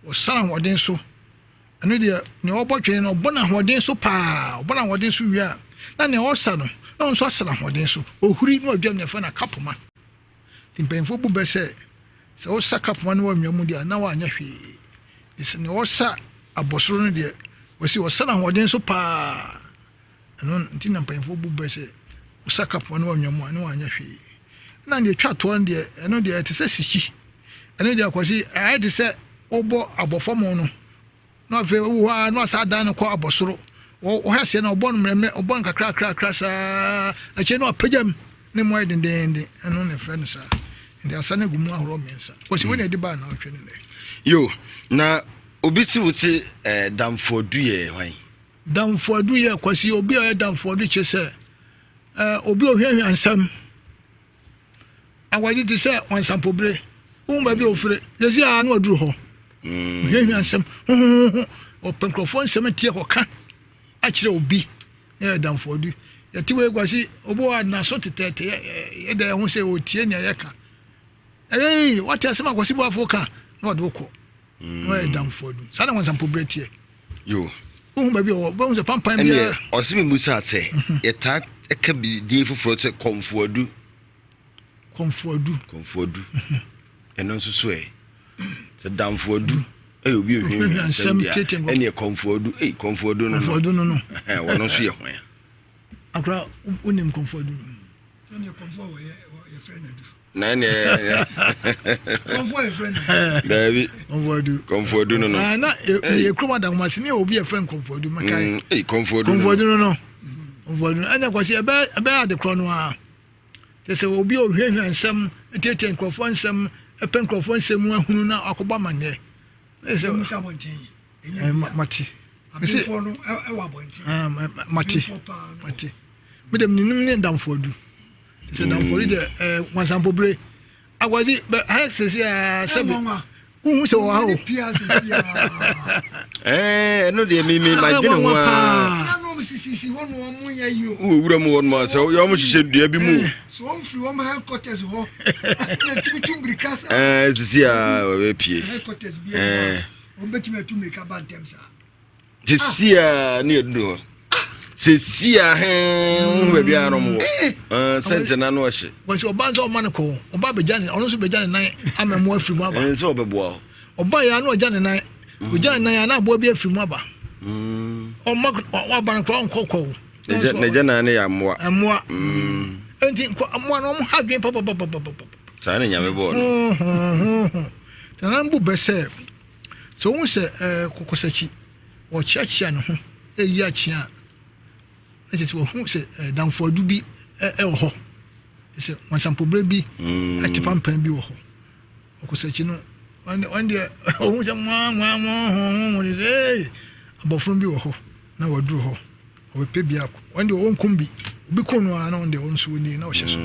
osana hoden so eno de ne obotwe no bona hoden so pa bona hoden so wi a na ne osa no na nso asana hoden so ohuri no adwam ne fa na kapoma timpemfo bu bese se osa kapoma no wanwam de na wa anya hwe ise ne osa abosoro no de wasi osana hoden so pa eno ntina mpemfo bu bese osa kapoma no wanwam na wa anya hwe na ne twa to de eno de te sisi eno de akwasi ayde se obo abofamo no no fe wo no asa dan ko abosoro wo hase na obo mreme obo kakra sa ache no apagam ne mo dendende eno ne friend sa ndi asane gumu ahoro mensa kosi woni edi ba na otwe ne yo na obi ti wuti damfodu ye hwan damfodu ye kosi obi o damfodu che se obi ohwehwe ansam agwaji ti se wansam pobre ba bi ofre yesi a na oduru ho ohwehwe ansam o penkrofon sem tie ko ka a kire obi ye damfodu ye ti we gwasi obo na so tetete ye da ho se o tie ne ye ka what else ma gwasi bo afoka na odo ko no ye damfodu sana wansam pobre tie yo ba bi o ba se pampan bi o se mi musa se ye ta eka bi din foforo se komfodu eno nso so se damfodu obi ohwe ansam tete ene komfodu komfodu no wono so ye hwan akra unim komfodu ene komfodu ye friend do na ne komfodu friend David komfodu no na ye kroma da masi ne obi ye friend komfodu makai komfodu no komfodu ana kwasi ebe ade krono a tese obi ohwe ansam tete nkrofo ansam epen nkrofo ansam ahunu na akoba mane ese musabontin mati mise fono ewa bontin mati medem nim ne damfodu tese damfodu de wansam pobre agwazi access ya sabi uhu se wa ho no de mi imagine ho sisi wono omunya yo wura mu wono ma so yo mo hihye dua bi mu so onfiri wo ma headquarters ho na tumi kasa sisi a we pie headquarters bi obetumi tumi ka bantemsa sisi a ne edu sisi a we bi arom wo sente na no hye wasi obanzo o man ko oba bejane ono so bejane nan amemo afiri mu aba so obebo oba ya na ojane nan ojane nan na abo bi afiri mu aba o wa ban ko nkoko ne jana ne ya moa enti moa no mo hadwen papa sa ne nyame bo no tanan bu bese so won se kokosachi o chiachia no ho eyi achia e se wo hu se damfodu bi ho se wansam pobre bi atipampan bi wo ho kokosachi no wande o hu se mo se abofron bi wo ho na waduru ho obepe bi akọ wande o nkumbi obi kono ana onde on so ni na o hye so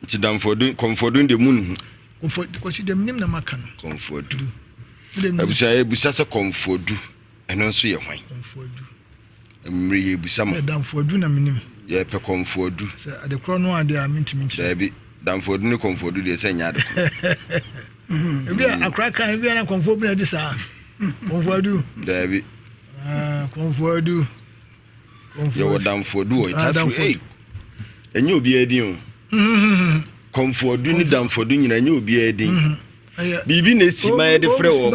ti damfodu komfodu de mun komfodu ko si dem nim na maka no komfodu abusa se komfodu eno nso ye hwan komfodu emri ye busa ma damfodu na minim ye pe komfodu se ade kro no ade a mintimi nchi dabi damfodu ni komfodu de se nya ade ebi akra kan ebi na komfodu na de sa komfodu dabi komfodu yo damfodu o itafu enye obi edin o komfodu ni damfodu nyina enye obi edin bibi na si ma de frɛ wo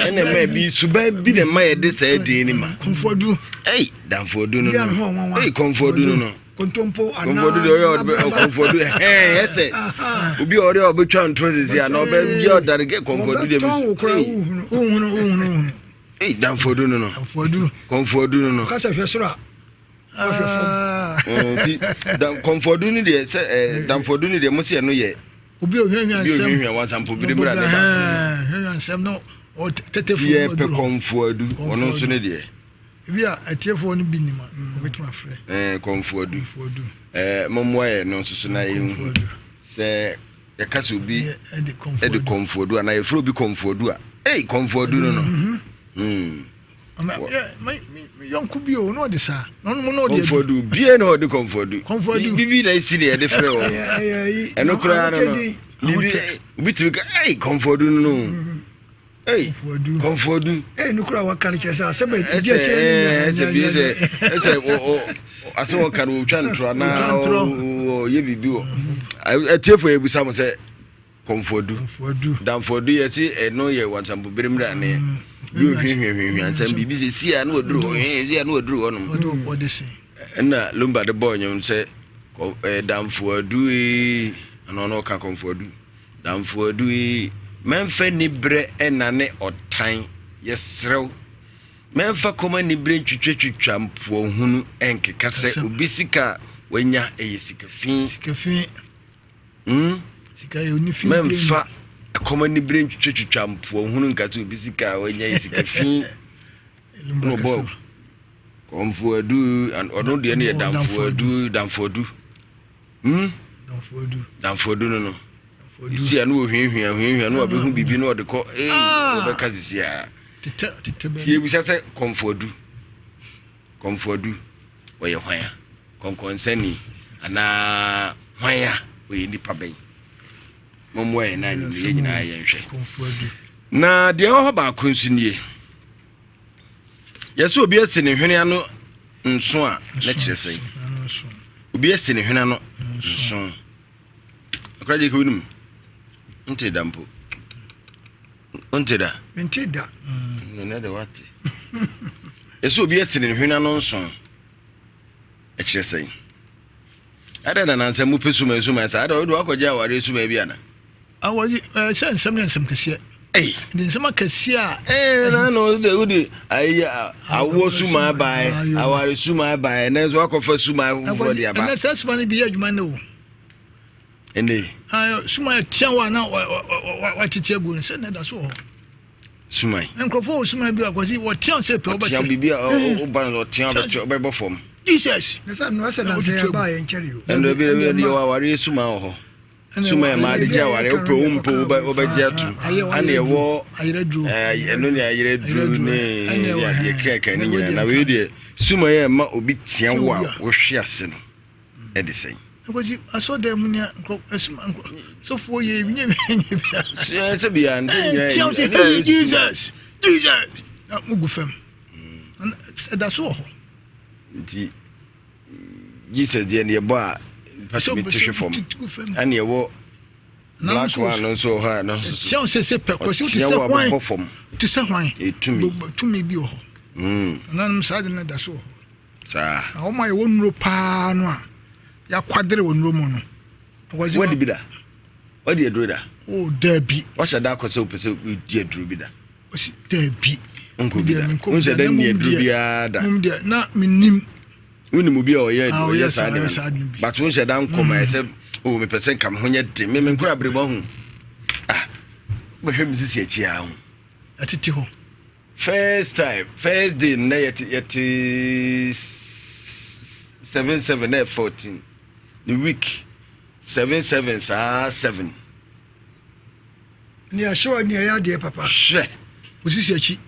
ene ma bi suba bi de ma de sa edin ni ma komfodu damfodu no komfodu no kontompo ana komfodu de yo komfodu ese obi ore obetwa ntrozezi ana obe bi odarege komfodu de uhunu damfodu no komfodu no kasa hwesora komfodu ni de damfodu ni de mo se no ye obi ohwehwe ansem wansam pobire bra de ohwehwe ansem no o tetefo ye pe komfodu ono so ne de ebi a atiefo no bi nima obetuma frɛ komfodu momwa ye no so na ye se ya kasa obi e de komfodu ana ye fro bi komfodu a komfodu no yonku bi o no de sa no no de komfodu bi no de komfodu bibi na isi de frɛ o eno kura no bibi obi tiri ka komfodu no Hey, comfordu. Eh, no kura waka ni kyerɛ sɛ bɛ Ese ase wo kan wo twa ntro na o ye bibi o. Etiefo ebusa mo sɛ comfordu. Damfordu ye ti eno ye wansambo birim da ne. Yo hwehwehwe ansam bibi se sia na oduru ho, sia na oduru ho no. Na lumba de boy nyum sɛ damfordu e ano no ka comfordu. Damfordu e memfa ni bre enane otan yesrew memfa koma ni bre twetwetwa mpo hunu enkeka sɛ obisika wanya sika fi sika yo ni fi memfa koma ni bre twetwetwa mpo hunu nkata obisika wanya sika fi no bo comfordu and ono de ne damfordu damfordu no isi anu ohwehwe no abehu bibi no de ko obeka sisia tie bi sase comfordu we hwan konkonsani ana hwan we nipa ben momwa e na nyime nyina ye nhwe na de ho ba konsunie yeso obi asene hwene ano nso a na kire sei obi asene hwene ano nso akraje ko num Nte dampo. Nte da. No de what? Eso obi asene hwena no nson. E kire sei. Ada na nansa mu pesuma sa ada do akogya aware suma bi ana. Awoji shan nsem kase. Eh, din nsem kase a na no de udi ayi awo suma bai, aware suma bai, na zo akofa suma wo de aba. Na sasuma ni bi adwuma na wo. Ende suma tiawa na watete agu ne se na da so suma enkrofo suma bi akwasi wo tian se pe obete tian bibia o ban lo tian be bo form Jesus ne sa no ase na se ba ye nkyere yo endo bi yo aware suma ho suma ma de ja aware o pe o be ja tu ana ye wo ayiredru eno ne ayiredru ne ye keke ne nyina na we de suma ye ma obi tian wo a wo hwe ase no e de sen because I saw them in so for you Jesus na mugu fam that's all Jesus dey near boy person to show form and ye wo black one so ha no so say because you say why to say why to me bi ho nanum sad na that's all sa o my wonro pa no a ya kwadere wonro mu no what be da what dey do da oh dabi what should that cause opese dey do bi da o si dabi onko bi da o se da nie do bi ada na minim woni mu bi o ye sa but o se da nkoma e se o me pese kam ho nye de me nkura brebo hu bo hwem sisi achi a hu atiti ho first day na yet 77 na 14 the week 77 sa 7 ni asho ni ya de papa hwe osisi achi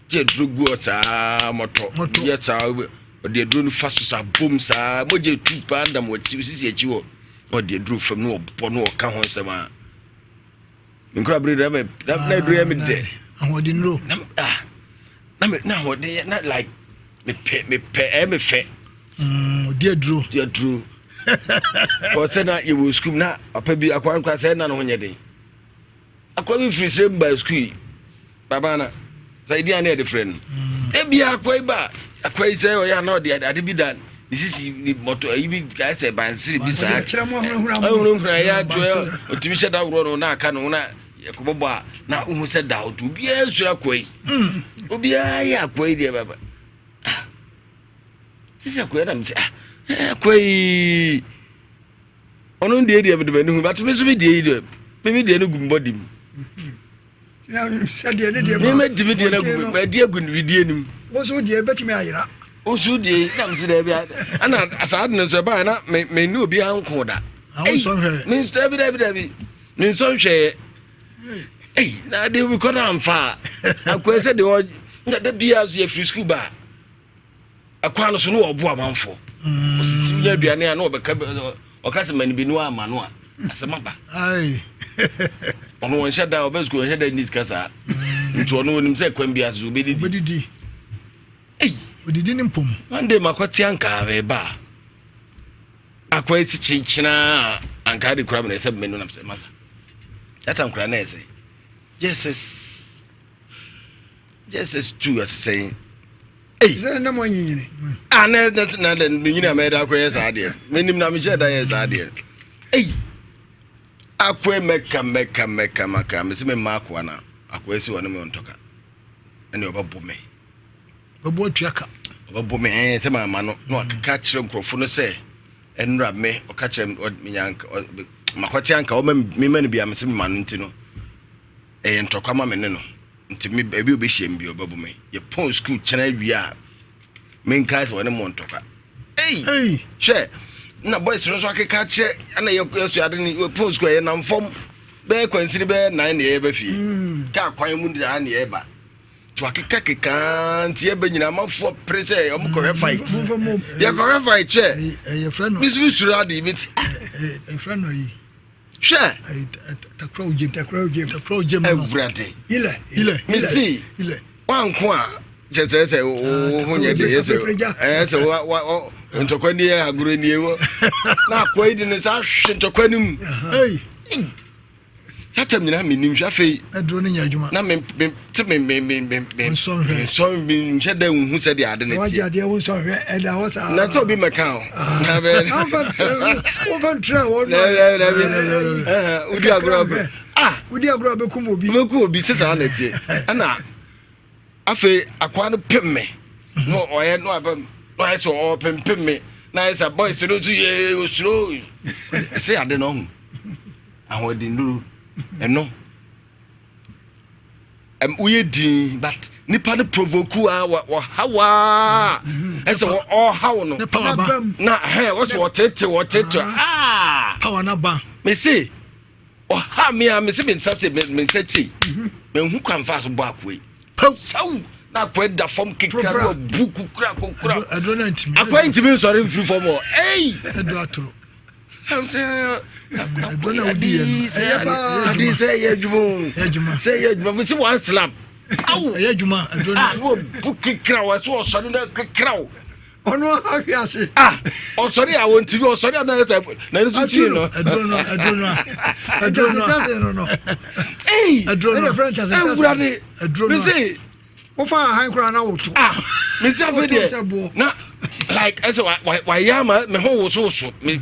je drugu ota moto ye ta o de dru no faso sa bom sa mo je tu pa ndam o osisi achi wo o de dru fam no obo no ka ho nsema nkura bre da me na dru ya me de ahodi nro na hodi na like me fe dia dru ko se na you will school na papa bi akwan kwa se na no honye den akwa bi free same by school baba na sai dia na de friend e bia akwa ba akwa se o ya na ade bi dan this is moto ayi bi ka se bansiri bi sa kira mo hura ya jo otimi she da wuro no na aka no na yakobo a na uhu se da otu bia sura koi obi ya koi de baba sisi koi na mse koi onu de de be hu but me so be de me de no gumbody na se de ne de me de de na gum me de gun video nim wo so de betimi ayira o so de na mse de bia ana asade no so ba na me ni obi anko da awon so hwe me sta bi me so hwe na de we ko na mfa akwa se de o da bia so ye free school ba akwa no so no obo amanfo o sisi ya aduane a na obeka o ka se mani bi no ama no a asema ba ai ono won shada obesko shada ni skasa nti ono wonim se kwan bia so obedidi odidi ni mpom ande makwati anka ba akwa eti chinchina anka de kura me se menu na se masa atam kura na ese Jesus 2 as saying Is na mo nyinyini na nyina me da akwa esa ade menim na me sheda esa ade akwa meka maka me se me makwa na akwa esi wona me ontoka ene obabo me babo tuaka obabo me se mama no no akaka kire nkrofo no se enra me oka kire menyanka makwati anka o me mani bia me se me manu ntino ntokwa ma me ne no nti me ebi obehie mbi obabo me ye pon school chena wia men kai wona mo ntoka she na boys no so akeka kire ana ye so ade ni pon school ye na mfom be kwansiri be 9 na ye ba fi ka kwan mu da na ye ba to akeka keka nti ye be nyina mafo prese o mo ko fight ye ko fight che ye friend no bisu suru ade mi friend no yi she takro jem no everyday ile wanko a chese o hunye de yese se wa ntokwa ni aguro ni ewo na akwa idi ne sa hwe ntokwa ni mu tata mina minim hwafe adro ne nyadwuma na me so nche da hu se de ade ne ti waja de won so hwe e da ho sa na so bi meka o na be over try one udi agro be kum obi sesa na tie ana afi akwa no pemme no oye no abam no aye so o pemme na aye sa boys no tu ye osuro se ade no hu ahodi nduru eno uye din but nipa no provoke wa hawa ese o hawo no na he wo so tete power na ba me say o ha me say me nsase me nsachi me hu kwan fa so bo akwe pau na akwa da form kikra buku kura adona ntimi akwa ntimi sorry free form edo atoro I'm saying adona udi adi say yejuma say yejuma we see one slap awu yejuma adona wo buku kikra wa so sorry na kikra ono afiase o sorry I want to go sorry na so chi no adona no adona friend as adona me say o fa han kura na wotu me say afede na like as why yama me ho wo so me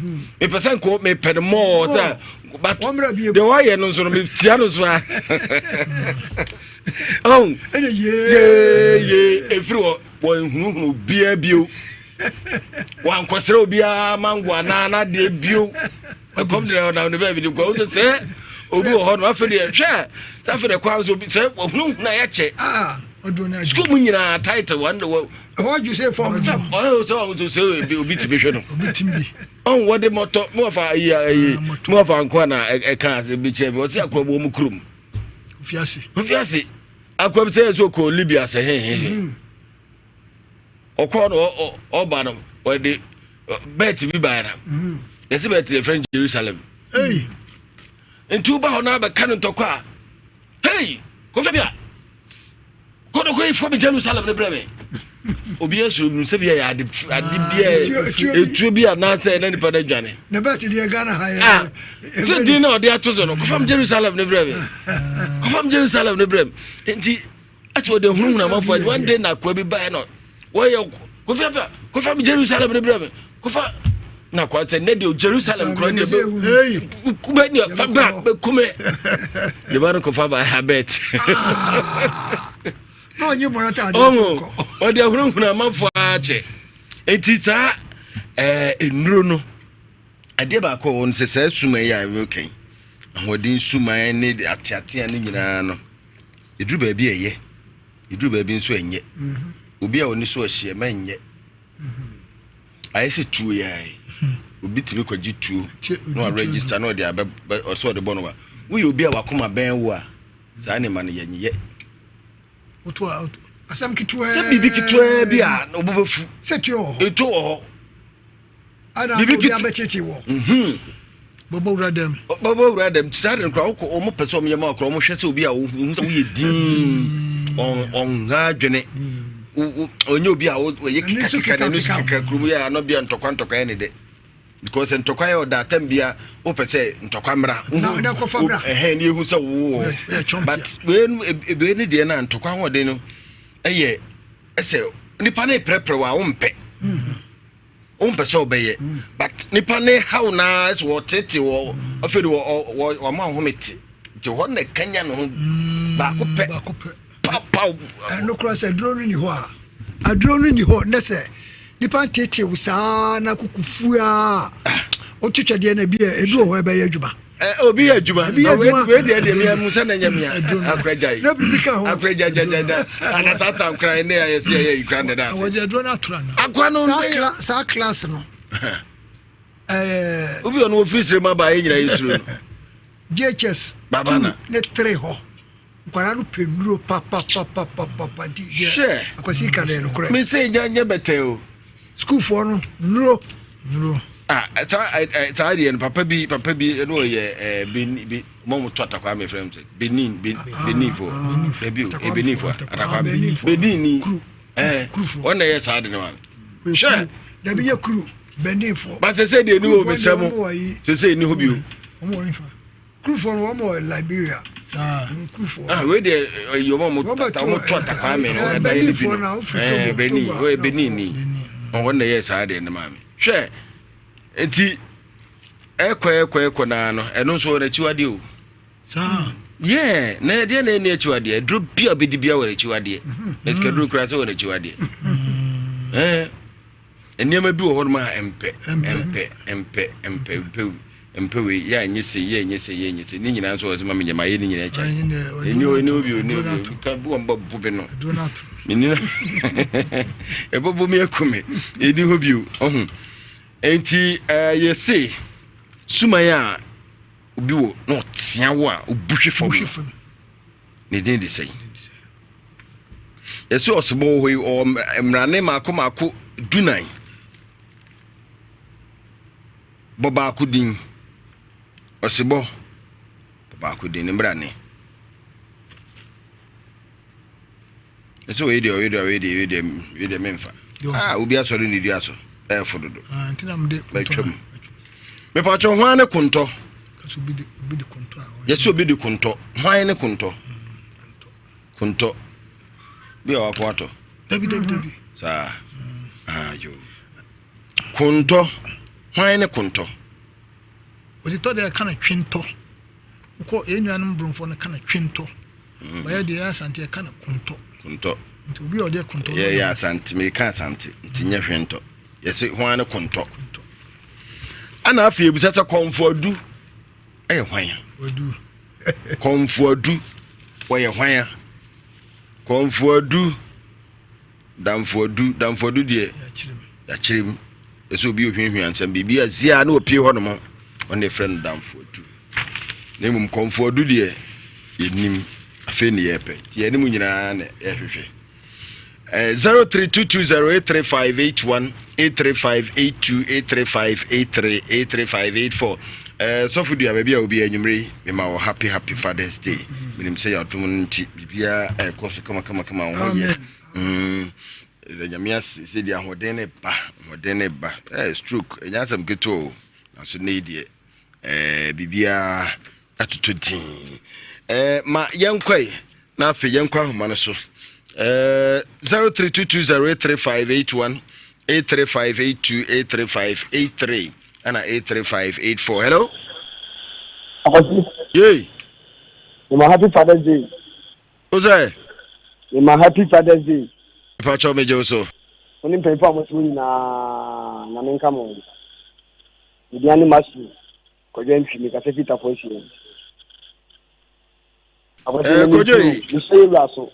person ko me ped more that but the why no so me tia no so ye every one hunu bia bio wan kwesere obia mango na de bio come there na no be go so say obi ho no afede hwe afede kwa so bi say hunu na ya che adona school mu nyina title one what you say from so to say obi tibehwe no obi timbi what the motor mo fa mo fa nko na e kan bi che me o ti akwa bo mu krum ofiase akwa bi say so ko Libya say he okọ no oba no we de bet bi ba na yes bet the friend Jerusalem ntu ba ho na ba kan ntokwa ko fa bia ko do ko ifo bi Jerusalem ne breme obi yesu mse bia ya ade bia etu bia na say na nipa da dwane na bet de Ghana ha so di na ode atozo no ko fam Jerusalem ne breme ko fam Jerusalem ne breme enti ati de hunu na mafo one day na kwa bi ba no wo ko fam Jerusalem ne breme ko fa na kwa say ne de Jerusalem kro ne be kuba ni fa ba kume de ba ko fa ba ha bet no nyi monata de o de hunu na mafo ache enti ta enuro no ade ba ko won se suma ya okay ahodin suma ne atiatia ne nyina no eduru ba bi eye eduru ba bi nso enye obi a oni so ohie ma enye ayese tuo ya obi tibi kwaji tuo no register no de aba so de bono ba we obi a wakoma ben wo a saa ne ma ne yenye oto asam kitwe se bibi kitwe bi a obobafu setio eto ho ana bibi kitwe wo Bobo radem tsare nkra ko o mo pese o me ma okro mo hwese obi a wo hu se wo ye din on ha dwene onye obi a wo ye kika na nusu kika krum ya no bia ntokwa ne de because ntokwa ya da tambia wo pese ntokwa mra na ko fa mra ni ehu se wo but we ni de na ntokwa ho de no eye ese nipa na prepare wa wo mpe pese obeye but nipa ne how na is what tete wo afedi wo ma ho meti ti ho na kanya no ba ko pe papa no cross a drone ni ho a drone ni ho na se nipa tete wo sa na kukufua o twetwe de na bi ebi wo ho ebe adwuma obi adwuma we de me musa na nyamia akrajai na bi ka ho akrajajaja ana tata nkra ne ya se ya ikra ne da wo je drone atura na akwa no sa class no obi ono office ma ba nyina yisuru GHS babana ne 3 ho kwara no penuro papa di dia akwasi ka ne no kore me say nya beteo school for no nuro ta ade papa bi no ye bi mo to atakwa me frame say Benin fo Benin fo atakwa Benin ni ona ye sa ade no man sure da bi ye kru Benin fo ba say de ni o me samo say ni ho bi o mo infa kru fo no mo Liberia kru fo we de yo mo to atakwa me no da ye bi Benin ni ona ye sa ade no man sure enti ekwe na no eno so na chiwade o na de na chiwade dro bia obedi bia wore chiwade eske dro kra so wore chiwade eniema bi wo ho ma empe we ya nyese ni nyina so ma menyama ye ni nyina cha eni obi ka bu omba bube no ni ebobo me akume eni hobi o enti yesi sumaya obi wo no tiawo a obuhwe fo ne den de sei yesi osobo hoi o mrane mako dunan boba akudin osibo boba akudin mrane yesi we de memfa obi asori ni di aso fododo ntina mde me pa cho hwan ne kunto kaso bi de kunto yeso bi de kunto hwan ne kunto bi o akwato dabi sa yo kunto hwan ne kunto o ti to de kana twento ko enuanum brunfo ne kana twento ba ya de asante kana kunto nti obi o de kunto ya asante me ka asante ntinya hwento yesi hwan ne kunto ana afi ebusasa komfoadu hwan odu komfoadu hwan komfoadu damfoadu de ya chirim eso bi ohwehwe ansam bibia zia na opie ho no mo on the friend damfoadu nemum komfoadu de yenim afi ne yepe yenim nyina na ehwehwe 0322083581 83582 83583 83584 so for dia baby obi anyumre me ma wo happy Father's Day minim say atum nti bibia koso kama wo ye nyamia se dia hoden ne ba stroke enya sam keto aso ne die bibia atutodin ma yenkwai na afi yenkwa homa no so 0322083581 83582 83583 and 83584. Hello? Yay. My happy Father's Day. Who's that? My happy Father's Day. Pacho me Joso. Only paper was na menkamo. Idiani masu. Kojensi ni kasefita foshi.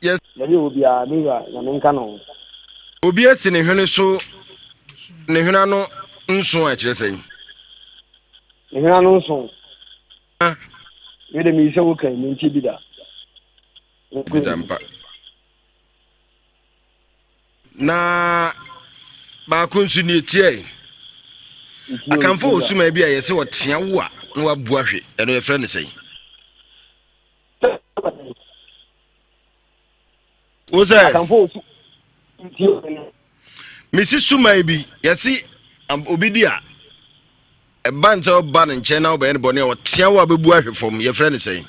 Yes. Maybe will be a mirror, Yamencano. Obias in a honey so Nehunano unso a chessing. Nehunano song. With a miso came in Tibida. Na Bakunsu ni tie. I can force you maybe I say what Tiawa. no wa buahwe eno ye friend say o say Mrs. Sumai bi yesi obidi a e banta oba ne nche na oba ne bone o tia wa bebu ahwe fom ye friend say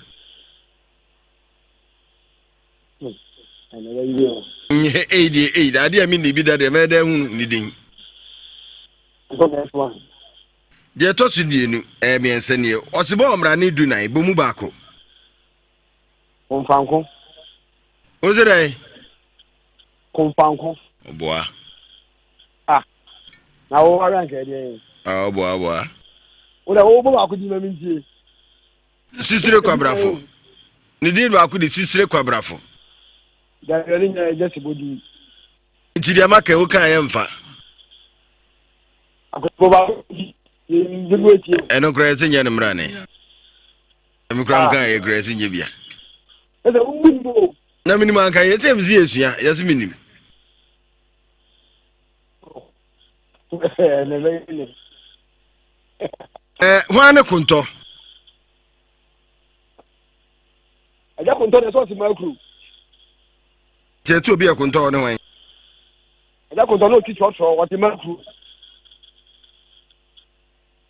Ade ade mi ni bi da de me da hu ni din de to su dienu mi ense ne o se bo omra ne du nan bo mu baako Konfanko o se dai konfanko oboa na wo wa rank e dey oboa o da wo bo baako di mami ntie sisire kwabrafo ni din baako di sisire kwabrafo da yari nya just body ntidi amaka wo kan ye mfa akobo baako ndigo etie eno kra ese nya ne mra ne emi kra kan ye kra ese nya bia ese umbo na minim anka ye se mzi esua ye se minim Hwane kunto aja kunto de so si makru je tu obi kunto ne wan aja kunto no ti chocho what makru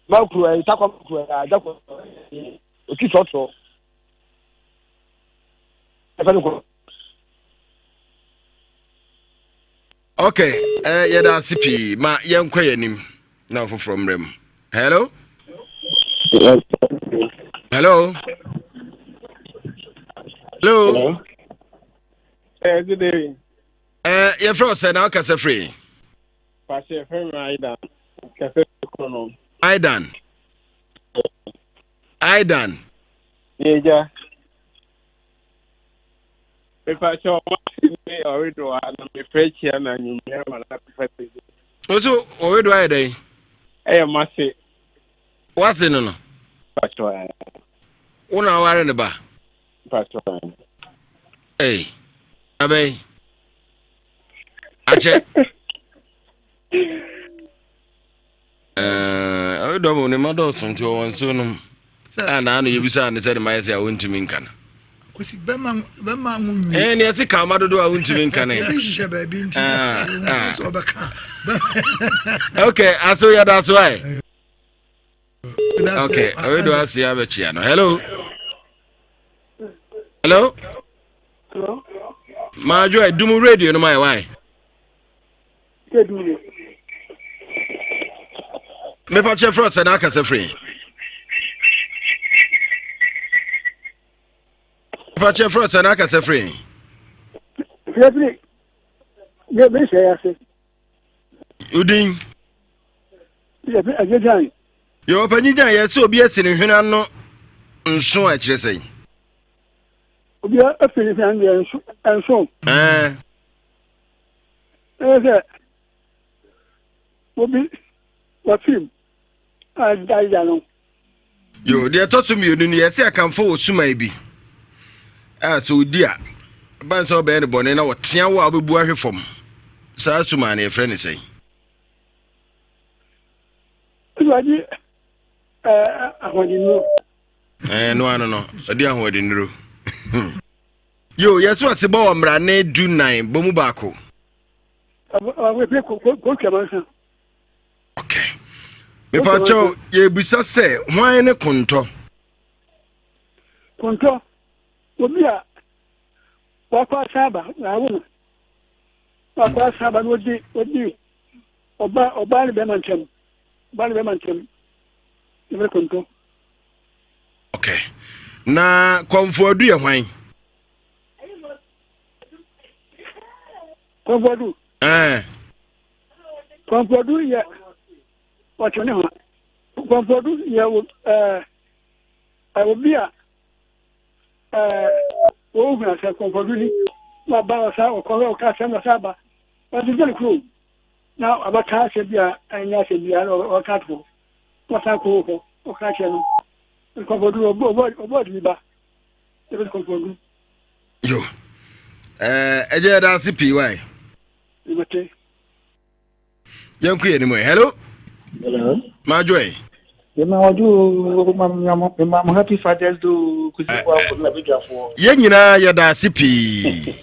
e ta kwa makru aja kunto o ti chocho okay yeda sipi ma yenkwa yanim na from rem hello hello Good day. Your friend said now kasa free. Pastor friend Aidan. Cafe Kono. Aidan. Yeah. If I show me already and me fresh here na you me na perfect. Also, already why day? Must What's in no? Pastor. Una ware ne ba. Pastor. Hey. Abe. Ache. I don't know my daughter to one soon. And I know you be saying that my say I want to mean can. Kusi bema ngunyu. Ni ati ka ma dodo a want to mean can. Ebishisha baby nti. So baka. Okay, aso ya that's why. Okay, we do asia be chia no. Hello. Hello. Majo Dumu radio no my why? Me pa che front na aka se free. Pa che front na aka se free. Free. Me say ase. Udin. Ajejan. Yo panyijan ye se obi asini hwena no nso a kire sei. Obi afiri san de enso. Obi wa film. No. Yo, de atosu mi onu ye se akamfo osuma bi. So dia. Ban so be ne bone na wotea wo abebu ahwefom. Sa asuma na ye frɛ ne sei. Iwaji ahwadinu. No. Odi ahwadinu. Yo, yes was about mrane do 9 bomu baako. Okay. Me pacho ye bisa se hwan ne konto. Konto. Obi a wakwa saba na wona. Wakwa saba odi oba le be mantem. Ba le be mantem. Ibe konto. Okay. Na komfo adu ye hwan? Komfodu. Komfodu ya wacho ne ho. Komfodu ya obi a wo hu na se komfodu ni ma ba sa o ko ka se na saba. Wa di jeli kru. Na abaka se bia anya se bia o ka to. Wa sa ko o ka che no. Komfodu obo di ba. E be komfodu. Yo. Eje da CPY. Imate. Yanku ye ni mo. Hello. Hello. Majoy. I'm happy Father's Day. Yenina yada sipi.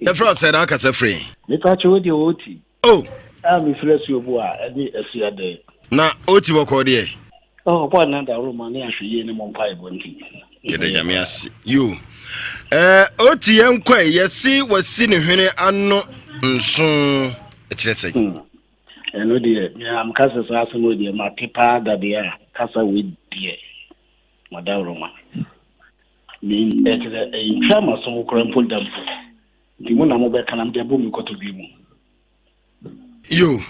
The first said I can say free. Me patch with the OT. Oh, I'm fresh you boy. Any a see a day. na OT wako Oh, one another room and actually any more pipe one thing. You. OT yankwe yesi wasi ni hwene ano nso ekyerese. And no dear, I'm Casa Sassamo, dear, my pipa that they are Casa with dear. Madame Roma. Being better in Trama, some crumpled them. The one I'm over can be a boom got to be more. You.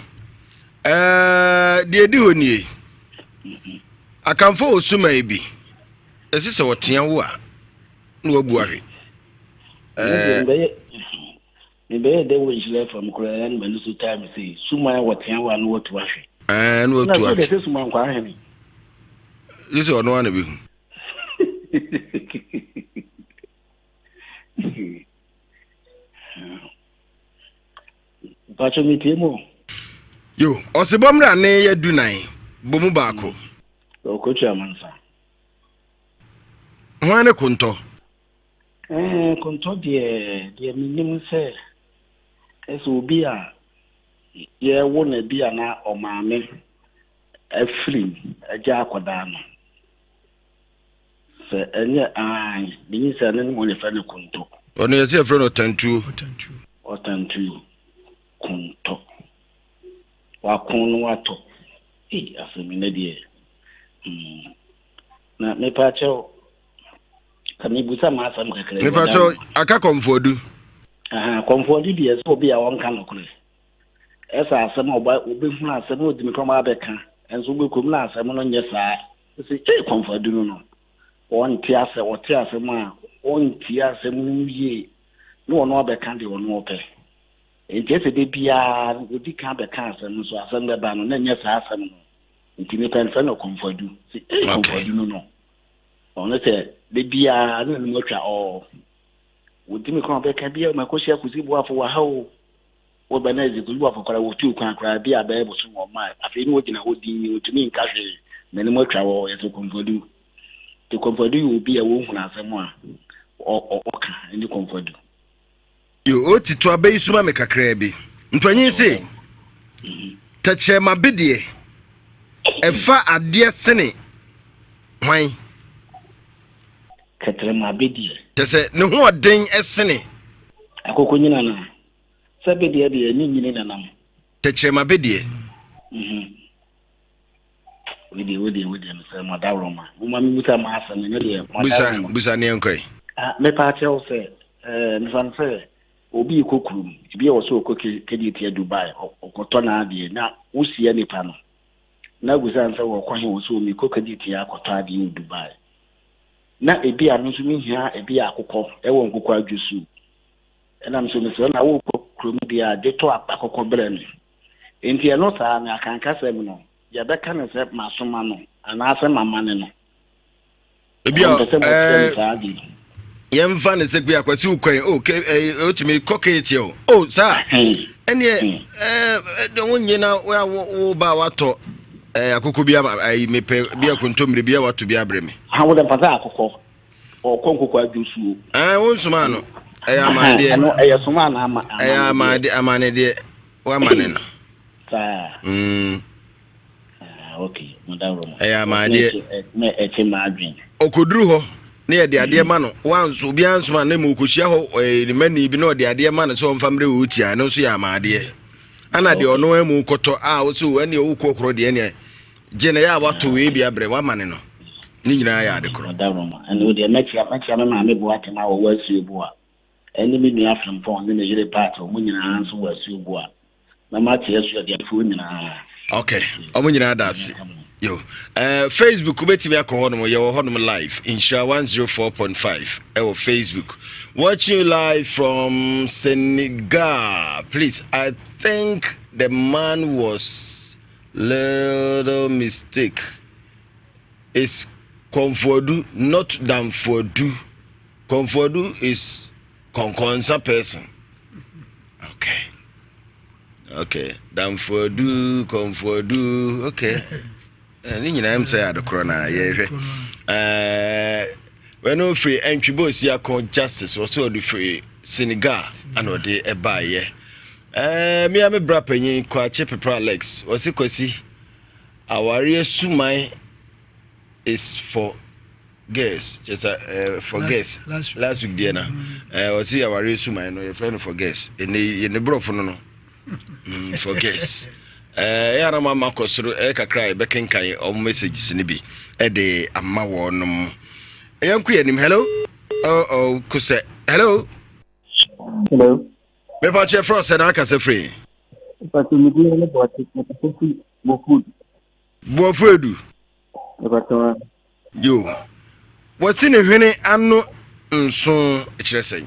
Dear Duny. I can fall so maybe. This is what Tiawa. No worry. Maybe they will left from Korean when you time say, Suma, what you and what to wash. And what to wash. This is my quarry. This is one of you. But you meet him. You, Osibomra ne Dunai, Bomubako. Oh, coach, Amansa. One a conto. Conto, dear, minimum say. As will be a year won't be an or mammy a free a jacodano. Say, and yet I means an animal if any conto. Only a friend or 10 to or 10 to conto. Wakon wato. As a minute. Na me pacho. Can you put some assam? Me pacho, I can't comfort you. Comfort you, so be a one can of as I some about Ubi Flas and would become Abeca, and so we could last a on your side. It's a comfort, do you know? One tiasa or tiasa ma, one tiasa ye, no one other candy or no pay. In case it be a become a cancer, and so I send the ban on yes, I some independent no comfort you. Comfort you know. Only say, the be a no or would me come back and be a Macosia could see what for a how or Benezi could walk for 2 can cry be a baby or my. I feel working a would you to me in cash, many more travel as to comfort you. To comfort you will be a woman as someone or and you comfort you. You ought to obey Sumaka Crabby. When you say, touch my biddy, a far a dear sinning. Why? Katrema biddy. Say, no more ding as sinning. A coconina. Sabidi, a ninja. Touch my biddy. With him, Sir Madaroma. Woman, with a mass and another Busanianque. Me patio say, Fan say, Obi cookroom, to be also cookie Kedity Dubai or Cotona, now, who see any panel. Now, with answer or calling also me cookadity Akotadi in Dubai. Now, a beer means me here, a beer cocoa, I won't cook out you soup. And I'm so Miss I will cook Crumia, they talk back or brand. In the Anota, I can't cast them no. Ya that can accept my sumano and ask my money. Young fan is a queer question. Okay, to me, cockage you. Oh, sir. And yet, the one you know, well, Bawato, a cucubia, I may pay be a contumely be able to be a bremy. How would a pataco or conco juice? I want some man. I am my dear. I am my dear. I'm an idiot. One man. Okay, Madame. I am my dear. Margin. Okudruho near the idea man. Once will be answered my name Ukushao, the many be no the idea man, so on family Utia, no see my dear. And I do know him Koto out so any old cock any Jenna what to be a brave woman. Nina, I the Madame, and with the next mamma, what in our words you boa. Any me after phone in the jelly part of winning answer was you boa. No matter yes, you are the food. Okay, I'm going to ask you. Facebook, we are calling live in Sha 104.5. Our Facebook. Watching live from Senegal. Please, I think the man was little mistake. It's Comfordu, not Damfordu. Comfordu is Conconsa person. Okay. Okay, Damfordu, Comfordu, okay. ni nyina am say adekoro na ye hwe when no free entry boss ya con justice was so the free Senegal and ode eba ye me am bra panyin kwa chepepa Alex was kwasi aware suman is for guess just for guess last week there na was aware suman no your friend for guess in the bro for no for guess ya na mama kosoro kakra be kenkan o messages ni bi de amma wonum yanku yanim hello kuse hello me pa che frost na aka se free but me dey na bo food yo wasi ne hwene ano nso ekiresen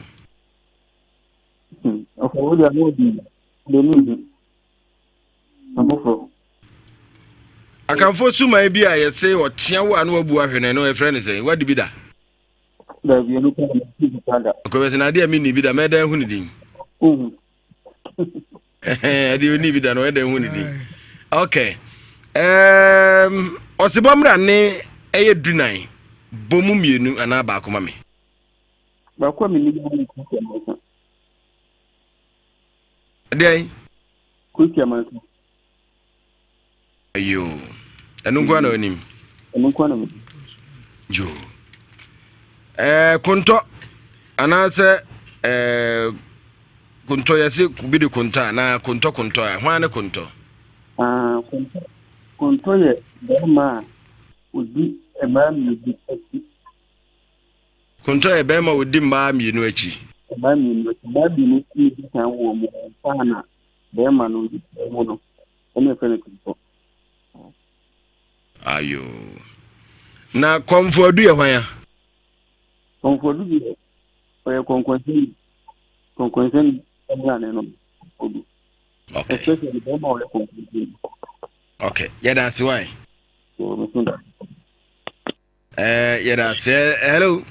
okay wo dia no di ni amofo akanfo suma bi a yese otia wo anu abu ahwene no e friend say wadi bi da da bi no ka ko be na dia mi ni bi da me da hu ni din adi ni bi da no e da hu ni din okay osibomra ne eye dunan bomu mienu ana ba akoma me ba kwa mi ni bi ade ku kiaman ayo enu kwa na onim jo kunto anase kunto yase kubidi kunta na kunto ya hwane kunto kunto ye bema udi ema mi di ati kunto ye bema udi mba mi nu achi ba mi ni di kan wo mo pana bema no di mo no ene fene kunto ayo na komfodu ye hwan komfodu bi o konkonsen ngane no odu okay especially bema o konkonsen okay that's why so mesunda that's hello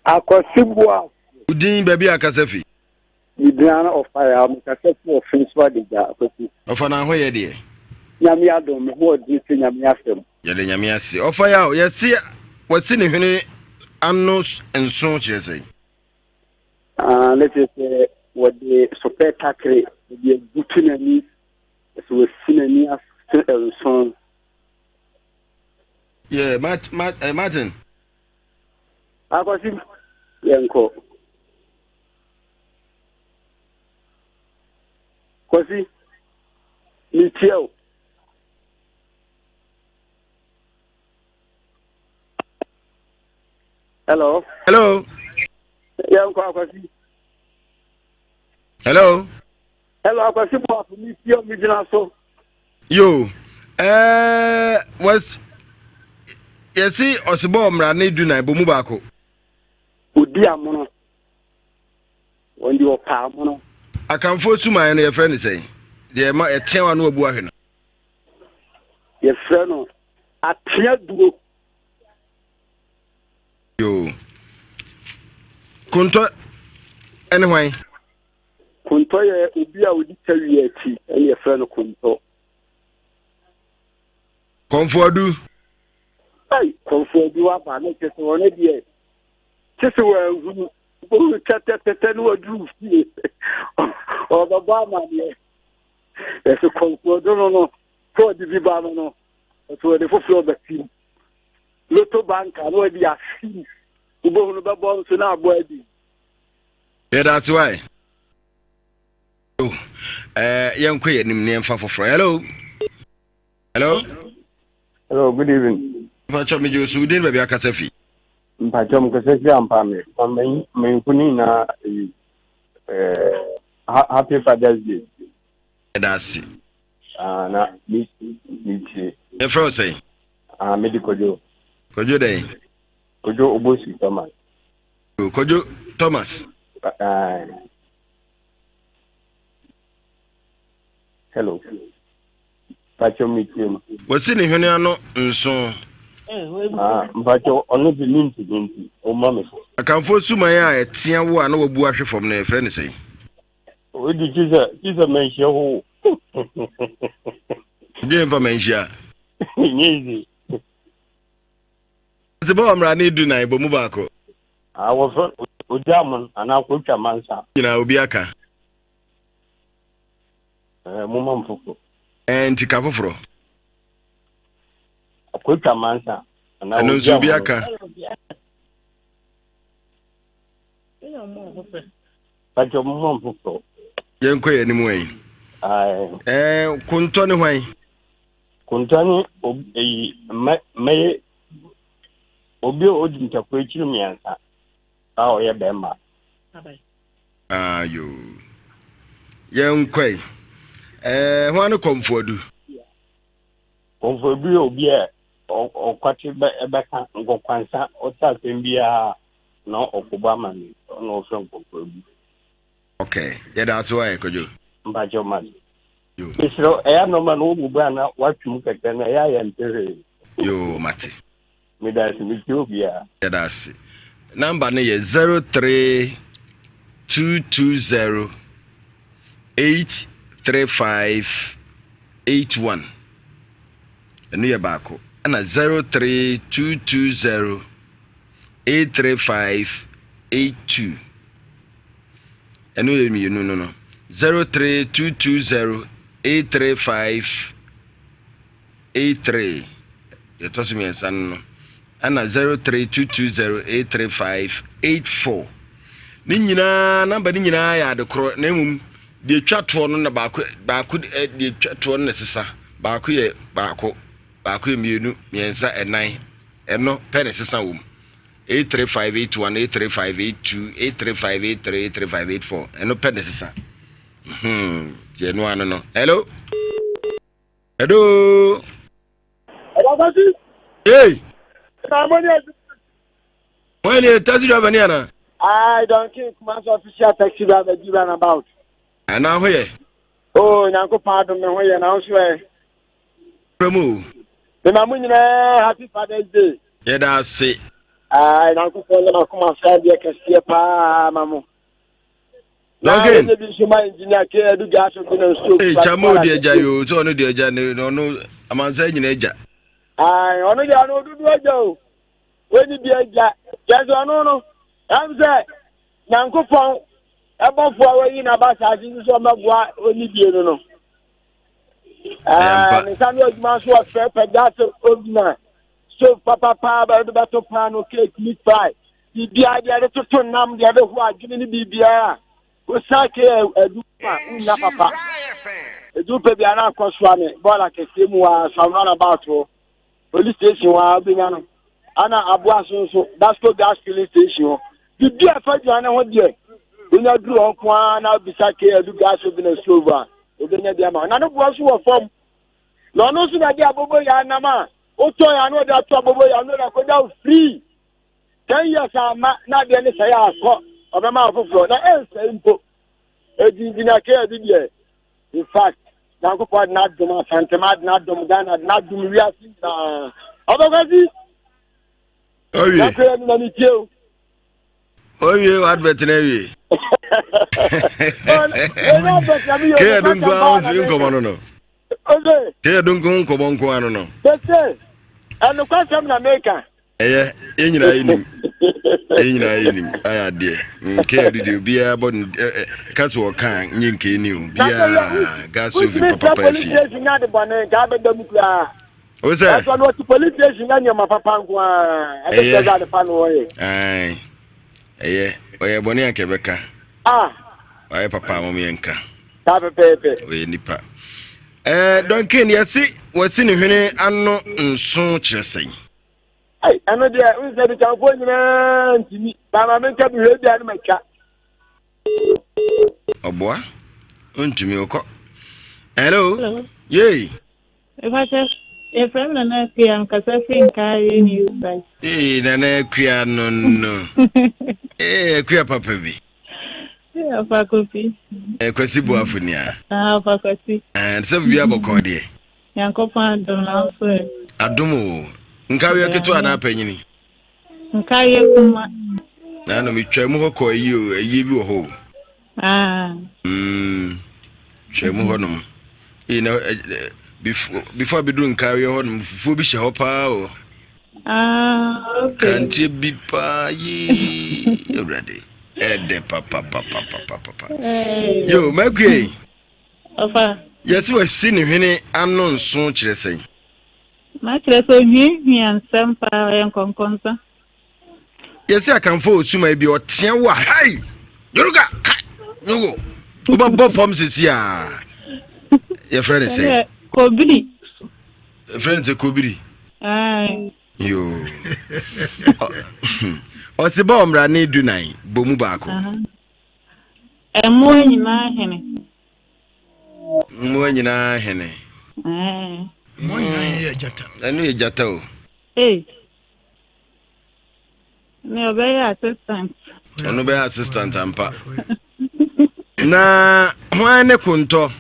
Akosibwa udin baby akasafi Idrana of fire am kasefu of finiswa deja akosi ofana ho ye de nyame adom me ho di se nyame asem ye de nyame ase ofa ya ye se wasi ne hwene annos enso chese let's say what the super takre the butunani so sinani as so yeah Martin akosi yenko kosi Michel hello yanko akosi hello akosi po Michel mi jina so yo was yesi osibo mra ne du na bomu baako odi amono ondi opa amono akanfo suman no ye friend say de ma etewa no abu ahwe no ye friend no atia duro yo kunto anyway kunto ye obi a odi tawi ati ene ye friend no kunto komfodu ai komfodu wa ba na kese wona die kese wa hu o tete no adu fi o baba ma ne ese komfodu no ko di bi ba no so de fofo ba ti loto banka no di afi ubo no ba bo so na abo adi that's why yanko ye nim ne mfa foforo hello good evening Pacho mi Josu din baby akasafi Pacho mkasefi ampame me kuni na happy Father's Day that's na mi e fro say medical kojo dey kojo obosi Thomas kojo Thomas hello Pacho mitim wasi ne hwene ano nso Pacho ono bi ninti o mame akanfo suman a etia wo a na wabu ahwe fom na e friend say o di Jesus menhia ho de information Easy. Se ba amra na edu na ibo mu baako. I was Ujaman and I could Mansa. Nyina obi aka. Mumam Fuku. Enti ka foforo. I could Mansa. And I was obi aka. But your mum Fuku. Yenko ye nimu yi. Kunto ni hwan? Kuntani me obi odi ntakwechiru miansa. Oh, yeah, Bemba. Ayo. Yenko yi. Hwan komfodu? Komfodu obi o kwati beka ngokwansa o ta sembia no okubama ni no so komfodu. Okay, yeah, that's why kojo. Mbajo man. Isro no man wo buba na watwum keke na ya ya mpere. Yo, mate. Me da si mi tobia. Yeah, that's it. Number ni 03220 83581. Enu ye baako. Ana 03220 83582. Enu ye mi no. 03220 83583. You toss me son no. Ana 03220835884. Ni nyina number ni nyina ya de kro na mum de twato no na baako de twato no sesa baako ye mienu miensa enan eno pere sesa wom 83581 83582 83583 83584 eno pere sesa je no ano no. Hello hey when you taxi driver niana I don't think my official taxi driver given about. And now here. Oh, Nanko pardon me where now swear. Promo. The Mamun happy Father's Day. Yeah, that's it. I Nanko Polo come outside the Cassia Pa Mamu. Okay. My engineer care do gas of the Chamo de Jayo, so no dear Jane, no, I'm saying in Aja. I only know do Joe. When you be a jack, yes or no. I'm saying, Nanko Pong, above for in about as you saw my boy, only be no. And some of my sort of fair, that's ordinary. So, Papa, the battle pan, okay, meat pie. The idea to turn them the other one, giving the BBR. We sake a dupa, Papa. A dupa be an across one, but like a same was some about police station while being on. Anna Abuaso, that's called gas filling station. The dear Fajana, what dear? We not do on one, I'll be sake a do gas of the silver. None of us were from. No, no, so that they are Bobo Yanama. Oto, I know that Bobo Yanama could out free. 10 years are not the any say of a mouth of floor. Now, simple. A dinner care, did you? In fact, now go for not Doma Santamad, not Domgana, not Dumria. Otherwise, oh, yeah. Oh, you are veterinary. Kaya don't go out in Comono. Kaya don't go on Comonco. That's it. And the question I make. Eh, in him. I dear. Kaya did you be about Catso Kang, Yinky new, be a gas of Papa. What's that? What the police station and your Papa. I think that's the fun way. Aye. Eh, oye Bonia Quebeca. Oye Papa Momienka. Have a paper. We nipa. Don't ken ya see what's in hene anno nso chesing. I know there is a California to me, but I make up ready at my cat. Oh boy, untumi oko. Hello. Yay. If I just if I'm not here, I'm casting carrying you guys. Eh, nana kuya no. Kuya papa bi. Yeah, faculty. Kwesi bu afunia. Faculty. And so we have a code. Yanko pan don also. Adumo. Nkawe ketu ana panyini. Nkaye kuma. Na no mi twemu hokọ yi bi wo ho. Twemu ho nom. before be doing carry on fufu bi hye hopa o Okay. Kanti bi pa yi already ede papa yo makwe Ofa. yes we see ne hwene ano nso kire sen Ma kire so hwian sampa en konkonsa. yes akanfo osuma bi otea wa hai yoruga nugo oba bo form sisi a your friend say Kobiri. Friend say kobiri yo o se ba omra na edunan bomu baako Emo nyina hene. Mo nyina hene Mo nyina ye jata. Anu ye jata o. Me obey assistant. Onu be assistant ampa. Na hwane kunto?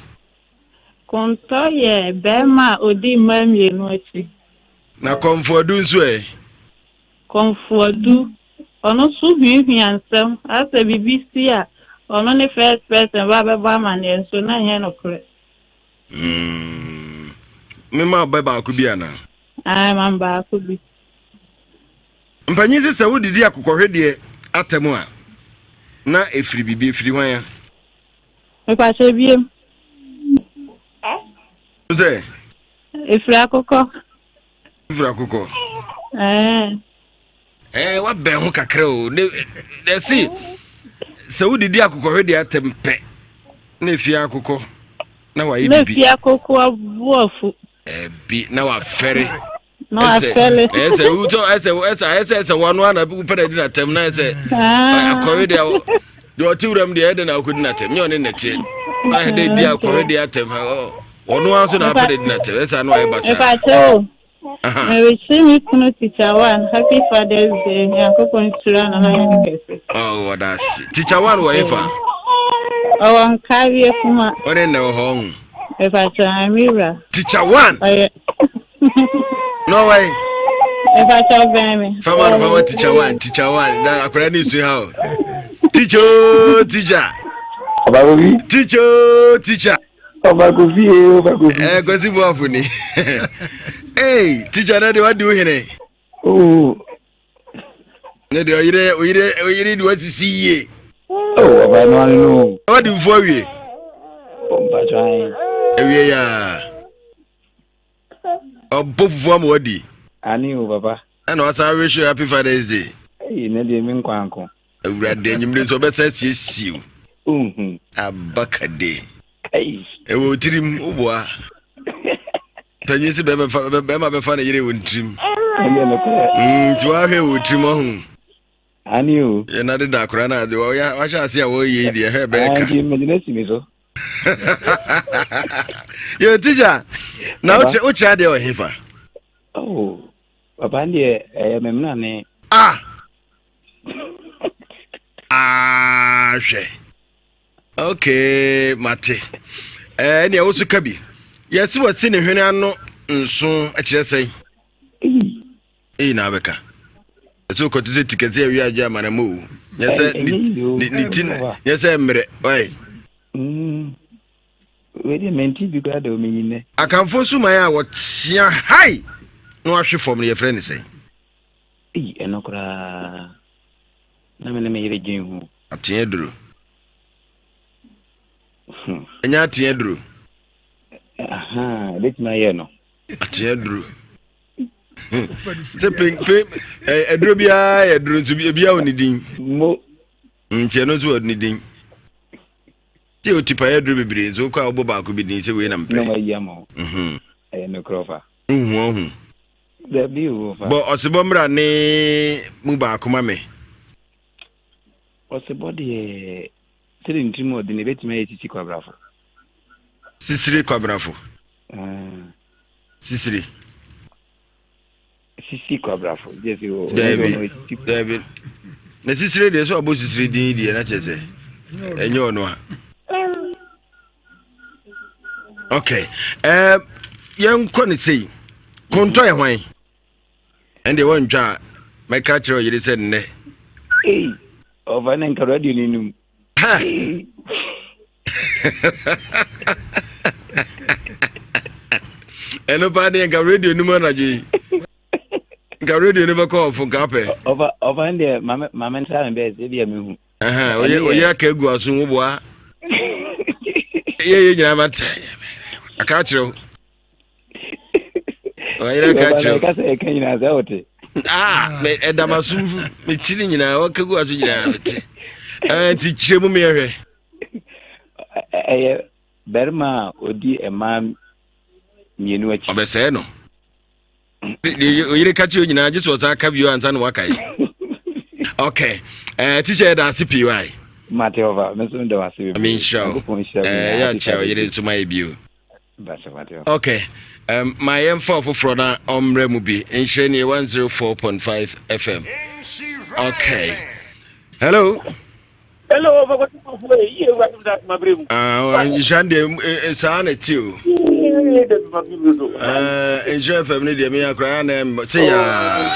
Kunto ye bema odi mamie no achi. Na komfodu nso Komfodu ono su hwian sam asa BBC a ono ne first person ba ma ne so na he no kre. Me ma ba ku bia na. Man ba ku bi. Mpanyi se wudidi akokohwede atemu a na efiri bibi efiri hwan ya. Me pa che biem. Ze Efiri akoko. Efiri akoko. Wa be ho kakra o. Ne si se wudidi akokohwede atempe na efiri akoko na wa yibi. Na efiri akoko abuafu. Bi na wa fere. No afele. Ese wanu ana bu pede di na tem na ese. Akohwede a de otiwram de ede na akodi na tem. Nyo ne nete. Na de di akohwede atem ha. Onu anso na pede di na tem. Ese anu ayi basa. Epacho. Me wish me kuno teacher one. Happy Father's Day. Yakoko nsura na na kese. Oh, that's teacher one wa ifa. Oh, nkawie kuma. One na ho. Epacho Amira. Teacher one. No way. Epacho Bemi. Fama teacher one. That akwara ni su ha. Teacher. Obagovi. Teacher. Obagovi. Gosi bo afuni. Hey, teacher na de what do here? Oh. Ne de oyire do what see ye. Oh, Obano no. What do for we? Ombajai. Ewie ya. Obofufu am wadi. Ani o baba. And what I wish you happy Father's Day. Ne de mi nkwanko. Awurade enyimre so beta siesiu. Abakade. Ai. Ewo tirim uboa. Tanyesi be ma fa na yire wo ntrim. Ele no ko. Ti wa hwe wo trim ho. Ani o. Ye na de da kora na de wa sha ase a wo ye de he be ka. Ani imagine si mi so. Yo teacher. Na o cha de o hefa. Oh. Baba ndi memna ne. Hwe. Okay, mate. Ne wo su kabi. Yesi wasi ne hwene ano nso a kire sei. Na beka. Eto ko tze tiketi awi agya amanamu. Yese ni tin. Yese mre. Oi. We dey menti bi ga da o menyine. Akanfo suman a wotia hai. No ahwe fom ne ye frɛ ne sei. Enokra. Na me yire gin hu. Atie duro. Enya atie duro. Let my year no. Atie duro. Se pe eduro bia eduro nso bia oni din. Mo. Ntie no so oni din. Ti o tipa eduro bebre nso kwa obo ba ko bi din se we na mpe. No ma yamo. Enokrofa. Hu. Da bi o fa. Bo osebo mra ne mu ba ko ma me. Osebo de tiri ntimo de ne betima yetiti kwa brafo. Sisiri kwa brafo. Sisiri kwa brafo. Yes o. David. Na sisiri de so abo sisiri din di na chese. Enyo ono ha. Okay. Yen ko ne sei. Konto e hwan. Ende won twa my catcher yiri se ne. Over an radio ninum. eno pa de nka radio ni mo na dwe nka radio ni be call for nka pe over there mama nsa me be bia me hu oye ka egu aso wo boa ye nyina mate aka kiro oye ka kiro ka se kan nyina za ote me edamasu me tiri nyina o ka egu aso nyina mate ti kire mu me hwe berma odi ema mienu achi obese no oyire ka kiro nyina je so sa ka bio ansa no wakai okay teacher da CPY Mateo meso ndo wasibi I mean show ya cha oyire so my bio basa Mateo okay my M4 for na omre mu bi enhwe ni 104.5 FM okay hello what you want that mabrem njande sa na ti o enhwe FM ni de me akra na say ya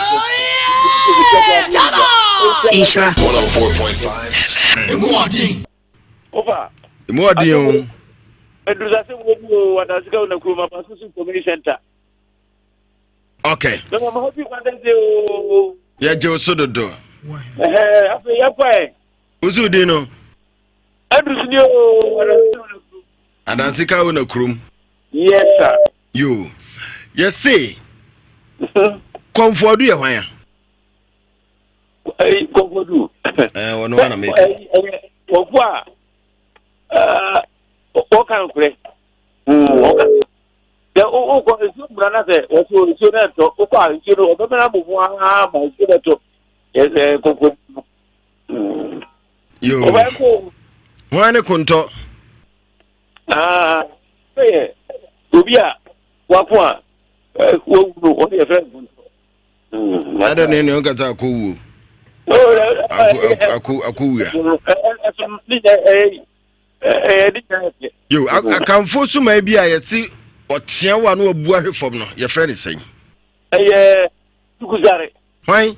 Isra 104.5 Emoadin Emoadin Eduza se wo wadasika una kuma Masusu Community Center. Okay. No ma hobi kwanda ze o ya je osododo. Afa ya kwa Uzu di no. Eduzu ni o Adansika una krum. Yes sir. You. Yes say. Komfodu ye hwan ya? Komfodu. Wono wana make. Okwa Okan kure. Okan. Ya o so brana se o so na to o kwa nchiro o bema mo ma nchiro to. Yes Komfodu. Yo. Wane kunto. Obia wakwa wo o dey friend kunto. Ada ne ne ngata akowu. Aku ya. Yo, akamfo so ma bia yeti otia wa no abu ahwefom no ye frɛ ne sɛn. Sukuzare. Hwan?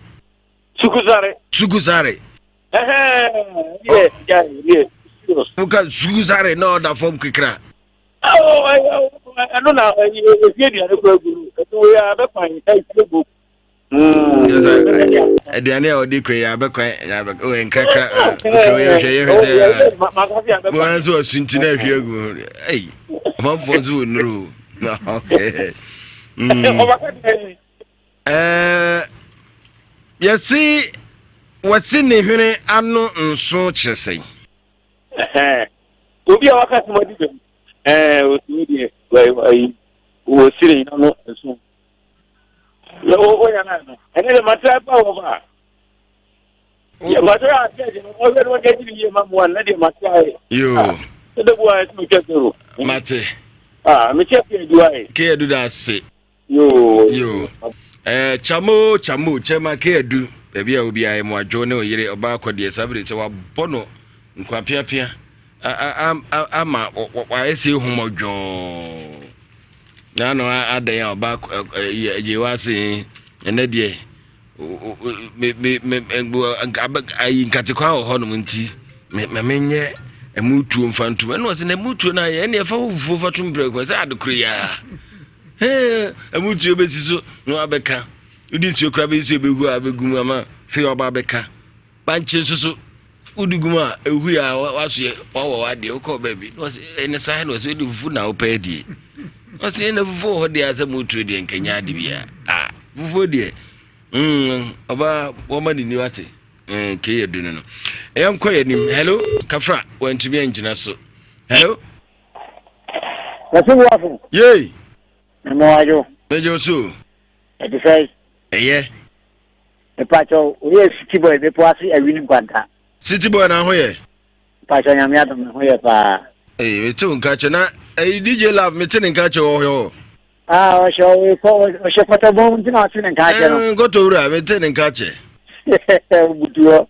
Sukuzare. Yeah. Muka Sukuzare no da form kikra. I don't know. We are the fine. Aduane a odi kwe ya bekwan ya bek o nkaka hwe so asunti na hwe agu ei mafo zo nuru okay yesi wasi ne hwene anu nso kyeresen obi a wakati modi be osidi wo sire ino nso o ya na ene le matra pa over ya matra aje o we do get ni mamu na de matra yo de bo a tu kekero mate me check edu ai ke edu da se yo chama ke edu bia obi ai mo adwo ne oyire oba akode sabire se wa bono nkwa pia ama wa esi humodwo na no adan ya oba ye wase ene de me ayi nkatekwa ho no nti menye emutuo mfantu ene wase na emutuo na ye ene fa fufu fatum breko se adokro ya emutuo besiso no abeka udi ntuo kra be so behu abegum ama fe oba abeka banche susu udigum a ehu ya waso wawo wade okọ baby no wase ene sai no wase udi fufu na opedi Ose na fufu ho de asa mutu de nkanya de bia fufu de oba wo ma ni wate ke yedu no eyam ko yanim hello kafra wantumi angina so hello Wasu wafu yey mo ajo mejo so e di sai eye e pacho o ye city boy be poasi e wini kwanta city boy na ho ye pacho nyame adom ho ye pa etu nka che na DJ Love me tene nka che ho yo o sho pata bom tina tene nka che no go to ura me tene nka che butuo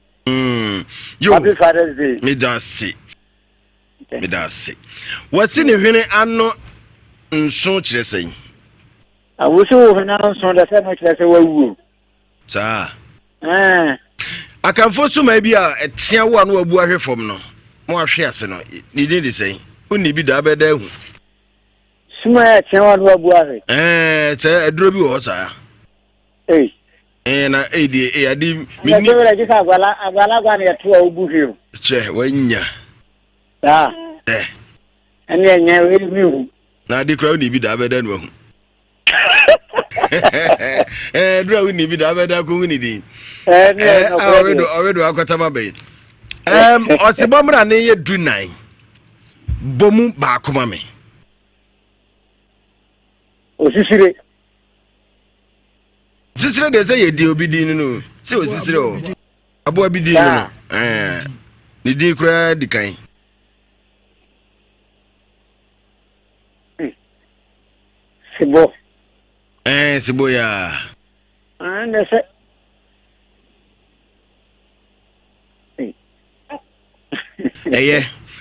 yo Happy Father's Day me da si what's in the hwene ano nso kire sen awusu wo na nso da se no kire se wawu sa akamfo so ma bi a etia wo anu abu ahwefom no mo ahwe ase no ni din de sen uni bi da beda hu suma ya chewa no abuare che aduro bi wo sa na di adi mi ni la jisa agwala gwa na to obu hio che wanya ene nya we mi na di crowd ni bi da beda no hu dura ni bi da beda ko hu ni di owedo akota mabe osibomra ne ye dunan bomu ba akoma me osisire de say ye di obi di no say osisire o abo abi di no ni di kura di kan sibo sibo ya nese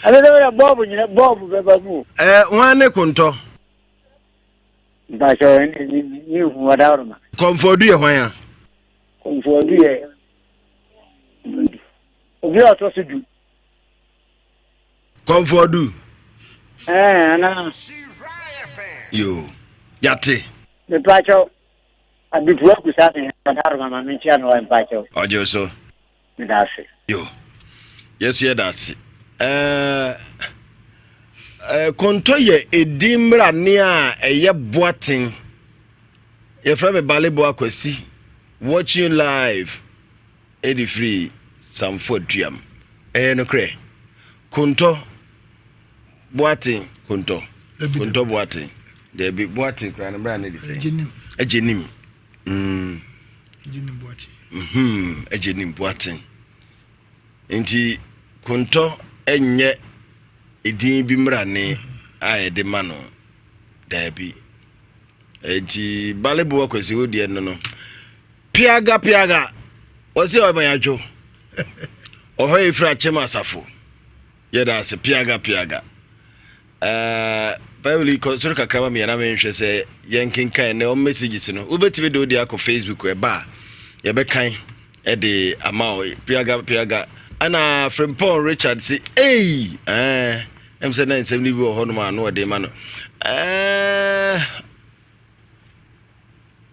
ale bobu nyina bobu beba mu wane konto ba so ni wadawrma komfodu ye hwan komfodu ye obi oto sedu komfodu na yo yate me pacho abitu akusasa wadawrma mamenchia no mpacho ojo so ndase yo yes ye dase konto ye edimra ne a eye boaten ye from balebo akwasi watching live edi free some food duam no kre konto boaten konto boaten de bi boaten kra na bra na di ejenim ejenim boaten ejenim boaten enti konto enye edin bi mrane a de mano da bi enti balebo akwasi odie no piaga wose o banyajo oho efra chema asafo yeda se piaga Bible ko suru kakra me na me hwe se yenkenkan ne o messages no ubetibe de odi akọ Facebook e ba ye be kan e de amao piaga ana Frimpong Richard say em say na nsem ni bi ho no ma no de ma no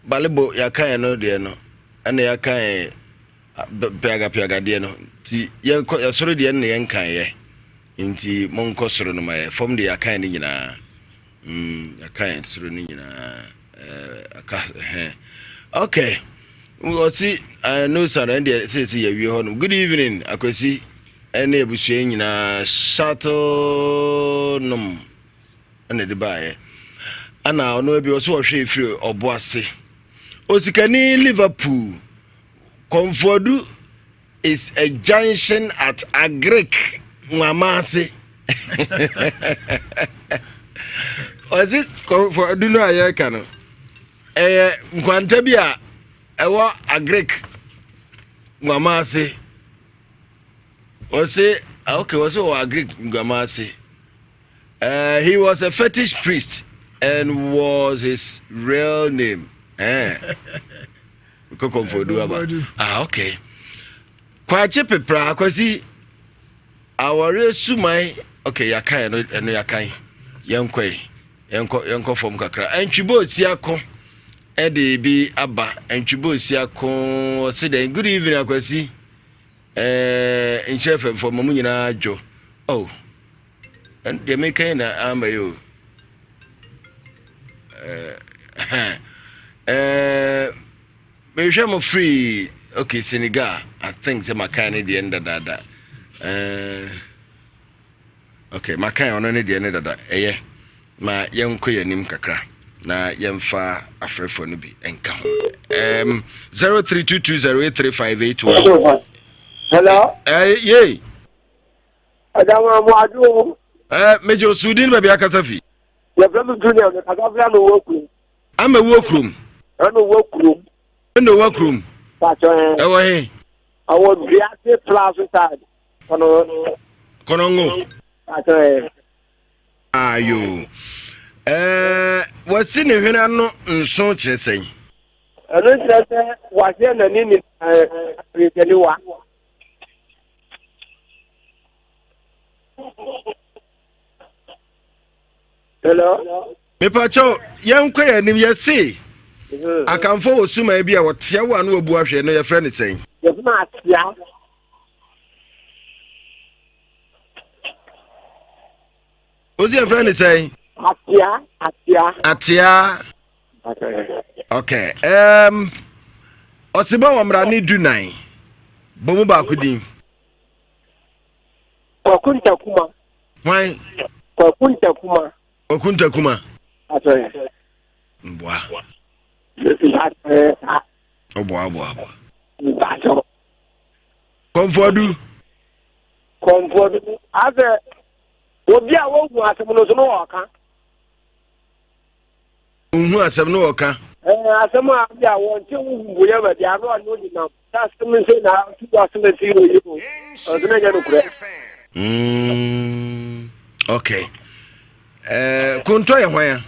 balebo ya kan no de no ana ya kan piaga de no ti ye soro de ne yenkan ye nti monko soro no ma ye fom de ya kan ni nyina ya kan soro ni nyina aka okay we see no sir and say ye wi ho no good evening akwasi ene ebusue nyina shuttle num ene de bae ana ono ebi oso hwe efiri oboase osikani Liverpool Komfodu is a junction at Agric Mwamase ozi Komfodu no ayeka no nkwanta bia ewa Agric Mwamase Ose okay also Agric Mwamase he was a fetish priest and was his real name Komfodu aba okay kwache pepra kwasi awore sumai okay yakan no yakan yenko form kakra antwibo siako ede bi aba antwibo siako say then good evening akwasi in chef for mamu nyina ajo oh and they make na amayo me free okay Senegal I think say makane the end dada okay makane ono ne the end dada ma yenko yanim kakra na yemfa afrefo no bi enka ho 0322083581 hello yeah adama muadu mejo sudin ba bia kasafi ya brother junior na kagabla no woku ama wokrum no wokrum pacho ewo he awo biate plaza side kono ngo pacho ayo wasi ne hwena no nso kyeresen eno kyerese wase na nini reteliwa hello Mepacho yankwa ya nim yesi akamfo osuma bi a wotia wa na obu ahwe no ye frɛ ne sɛn yɛfuna atia ozi ye frɛ ne sɛn atia okay osiba wa mra ne dunan bomu ba kudin Kwakunta kuma why Kwakunta kuma Kwakunta kuma atɔyɛ mbwa Obwa. Comfordu. Ase obi a wo hu asem no so no waka. Hu asem no waka. Asem a bi a wo nte hu hu ya ba dia no no di na. Ta asem se na tu asem se yo yo. Asem nya no kure. Okay. Kunto ye hwan ya?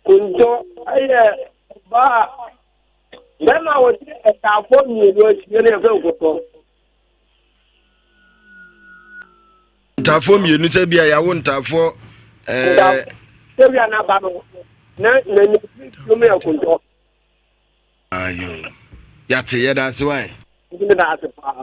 Kunto aye ba Dema wo ti e ta fo mi lo ti ne fe okoto. Ntafo mi enu se bia ya wo ntafo se bia na ba no. Na ni me okoto. Ayo. Ya te ye da se wan. Ndi na ase pa.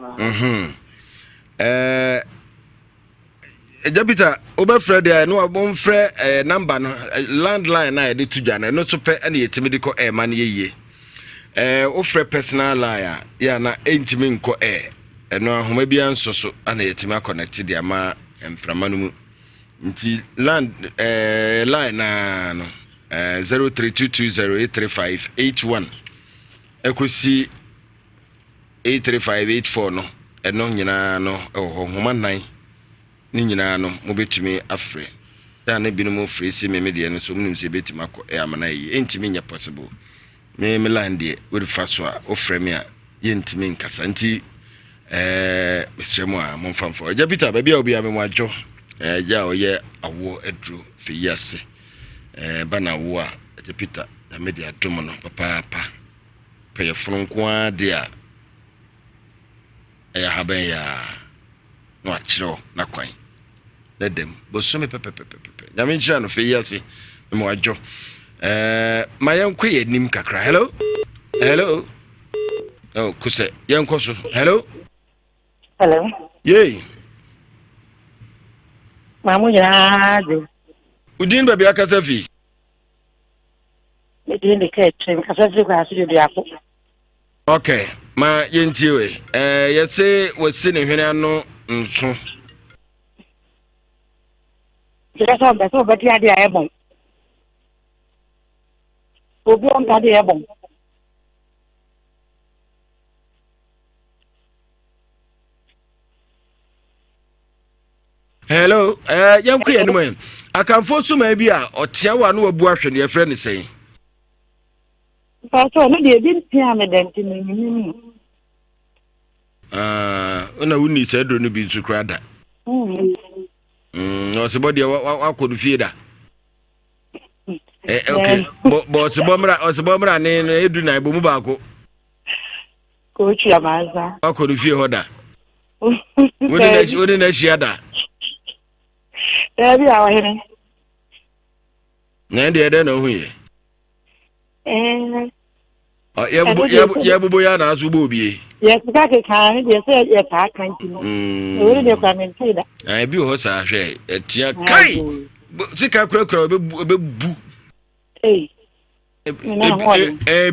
Ejabita obefre de no abonfre number no landline na ye de tudwa na no so pe na yetimi de ko e ma na ye ofre personal line ya na entimi nko eno ahoma bia nsoso ana yetimi connect dia ma emframa no mu nti land line na no 0322083581 ekosi 83584 no eno nyina no homa nan ni nyina no mobetumi afre da na binu mo free se memedie no so munum se betimi akọ amana yi entimi nya possible me line we fa so a ofre me a yentimi nkasa nti mesremo a momfamfo ja Peter ba bia obi a me mo adwo ja oye awo aduro fe yase bana wo a ja Peter na media dom no papa pe fronko a de a haban ya no achiro na kwan na dem bo so me pepe nyame nchira no fe yase me mo adwo ma yankwa ye nim kakra hello oh kuse yankwa so hello yey mamu yaado udin ba bia kasa fi udin de ketrim kasa fi kwa studio yako okay ma yentie we yese wose ne hwene ano nso Jasa ba so bati ade ayebon obi on tade ayebon hello yankwa ye nim akamfo so ma bi a otia wa no wabu ahwe ne yefre ne sen Pato no de bi tia me denti ni ona wuni se do no bi nsu krada no se body wa kodu fie da okay bo se bomra ne edu na bomu ba ko chi amaza wa kodu fie hoda woni na shia da bi awa hene na de na hu ye ya bubo ya na azu bobi yes ka ke kan de se ya ka kan ti no e de kwa men tida bi ho sa hwe etia kai sika kura obebu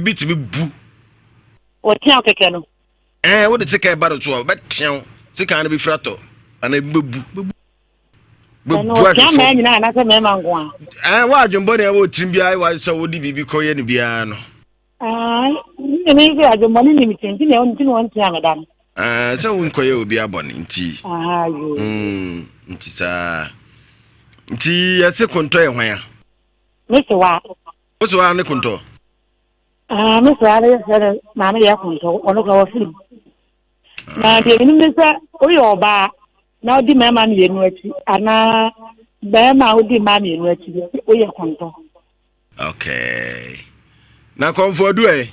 bitimi bu o tia keke no wo de sika ba do to ba tia sika na be frato ana bebu no tia me nyina na se me mango wa adwombo na wo trim bia wa se wo di bibi koye ne bia no ni bi adwombo ni mitinti ne on tin won tia me dan se wo nkoye obi abone nti yo nti sa nti yase konto ye hwan ya mese wa ne konto mese wa le se na me ya konto ono ka wa film na de ni mese oyo oba na odi mama ni enu achi ana ba ma odi mama ni enu achi oyo konto okay na comfort do de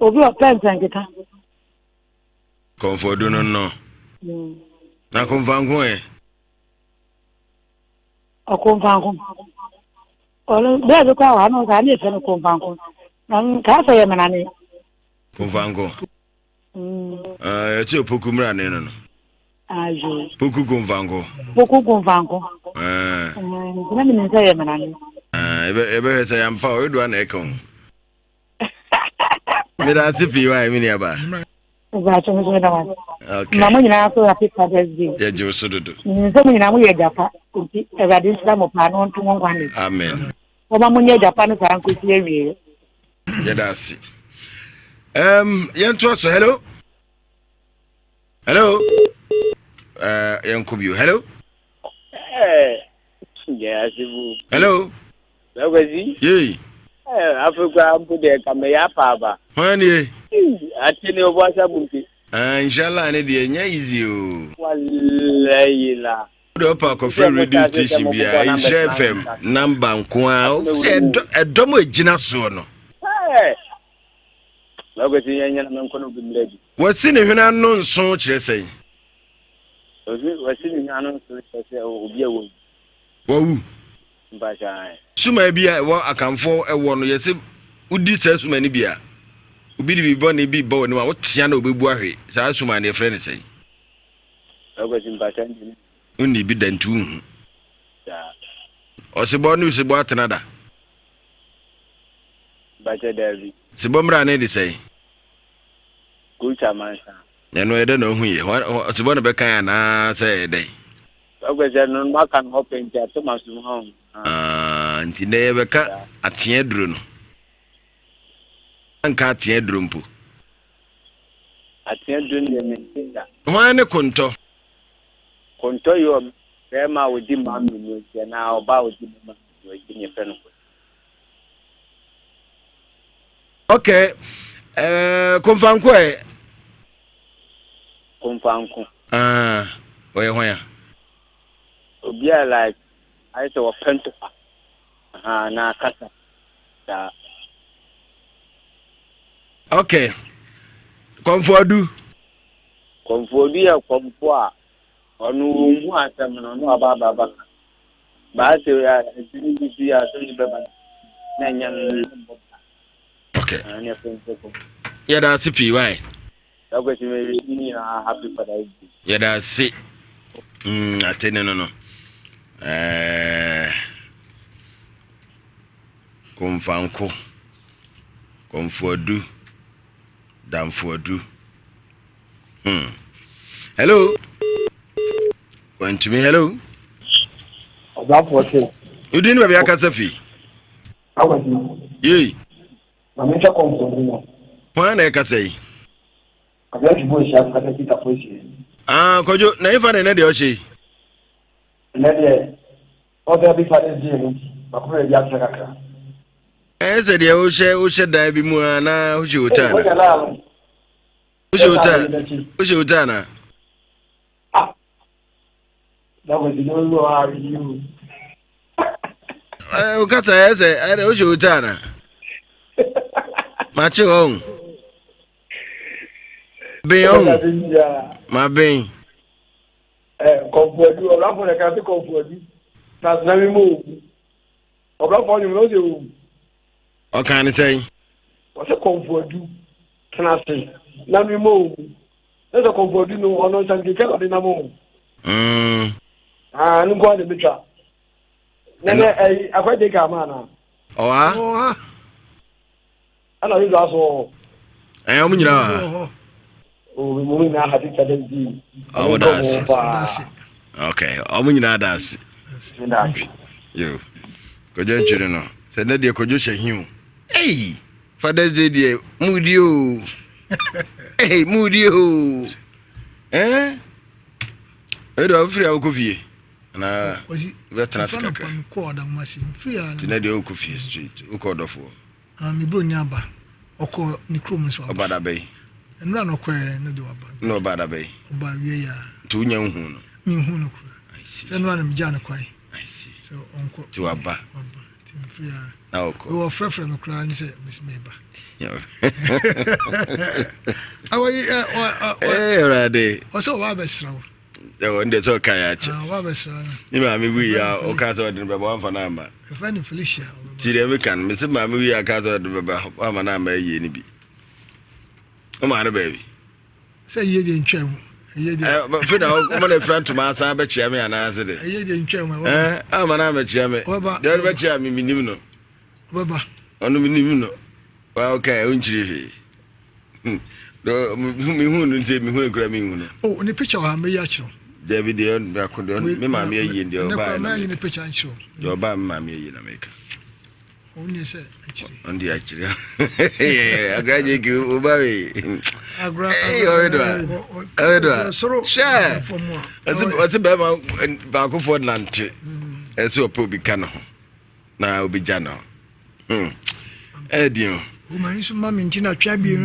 obi o penta nkita comfort do no na comfort ngo Okumfanko. Olo bebe kwa wano ka ni fene kumfanko. Nan ka fa ye manane. Kumfanko. Eti opoku mra ne no. Ajo. Poku kumfanko. Poku kumfanko. Kuna mimi nsa ye manane. Ebe se yampa o do na ekon. Me da sipi wa mi ni aba. Ba chongo da wa. Okay. Mama nyina so happy Father's Day. Ya je so dodo. Nso nyina mu ye japa. Nti Ewade nsa mo pa no nto ngwane. Amen. Oba mu nye japa no sa nkosi ewie. Ya da si. Yanto so hello. Hello. Yankubu hello. Yeah, sibu. Hello. Lagwazi? Yey. Africa ampu de kameya paba. Hani? Atini obasa bunti. Inshallah ne de nya easy o. Wallahi la. Do pa ko free radio station bia Isra FM number nko a edomo agina so no. Lagwazi nya na nko no bimleji. Wasi ne hwena no nso kire sei. Wasi ne hwena no nso kire sei obi awu. Wawu. Mbasha. Suma bia wo akamfo ewo no yesi udi sa suma ni bia. Obi bi bo ne bi bo ne wa wotia na obebu ahwe. Sa suma ne frɛ ne sei. Lagwazi mbasha ndi. Uni bi dantu hu. Ya. Osibo no sibo atenada. Mbasha David. Sibo mra ne de sei. Kucha mansa. Ya no ede no hu ye. Osibo no be kan na sei ede. Lagwazi no maka no open ja to masu ho. Nti ne beka atie duro no. Anka atie duro mpo. Atie duro ne mentinda. Hwane konto. Konto yo bema wodi mami no na oba wodi mama no ginye fe no. Okay. Kumfanko e. Kumfanko. Oye hwan. Obi like I saw a pentacle. Na kasa. Da. Okay. Comfordu ya komfo a onu mu asem no no aba. Ba se ya tini ya so ni beba. Na nya no. Okay. Anya pentacle. Ya da sipi why? Da go si me ni happy Father's Day. Ya da si. Atene no. Kumfanko Komfodu Damfodu Hello Want to me hello About 14 You didn't have your casafi How was you? Yey Mamisha Komfodu When I can say I'm going to go shop at the police. Kojo na ifa na de ochi Nede other big Father's Day bakure ya tsaka Eze de o she dan bi mu na o she hotel na o she hotel na That was the no how you o kata eze o she hotel na ma chi on be on ma ben Komfodu ola fo na ka se komfodu na mi mo ola fo ni mo se o kan say o se komfodu kana se na mi mo e se komfodu no ono sanke ke odi na mo nu go de bitwa na akwade ka ma na owa ana yi aso omu nyina mo na ha ti tade di that's okay omu nyina that's yo kojo nchiri no se na de kojo shehiu hey Father's Day de mudi o hey mudi o edo free a kofie na veteran skaka ko da machine free a na de kofie street ukodofo mi bro ni aba oko ni krom so obada bay nra no kwe na de aba no obada bay oba wie ya tu nya hu no mi hu no kura se nra na mi ja no kwai so onko tu aba tim free a na oko we frefre no kura ni se miss meba awoyi already o so wa be srawo on the so kayachi. What was on? You mammy, we are or cat or the one for number. If any Felicia. Chiriacan, Mr. Mammy, we are cat or the Bamanama Yenibi. Come on, baby. Say ye didn't chew. But for now, I'm a friend to my son, I bet you and answered it. Ye didn't chew. I'm an amateur. The other bet you, Minimino. Baba. On the Minimino. Well, okay, unchi. Me who say me who Grammy. Oh, in the picture, I'm a yacho. David, the mammy in the man in the picture, and show. Your bam, mammy in America. Only said, actually. On the actually. Yeah, I graduate you, Bobby. I graduate. Share. What's a bema and back of Fordland? As you probably can. Now be Jano. Edio. Woman is mammy, Tina Chabi,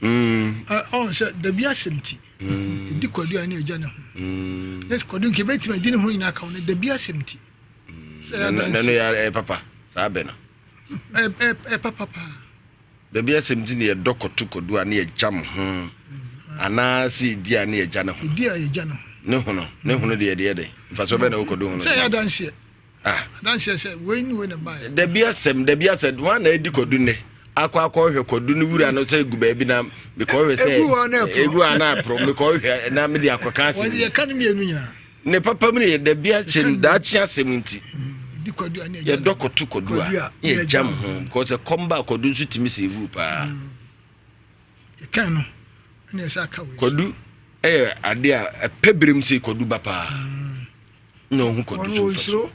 oh, said the Biasimti. The Codu and Jano. Let's Codu Quebec, my dinner in account, the Biasimti. Say, Papa. Sabena. Papa. The Biasimti near Doko took or do a near jam. And I see dear near Jano. Dear Jano. No, dear, day. If I saw Beno could do. Say, I dance here. Ah, dance here said, when I buy. The Biasem said, one lady could do. Aqua call her could do and not say good baby now because everyone from the call her and I'm the aqua. What's the academy? Ne papa me the Biasim Dachia 70. Your doctor took a do a jam because a combat could do to Missy Whoopa. You can, and yes, I could do a dear a pebrim say could do papa. No, who could do so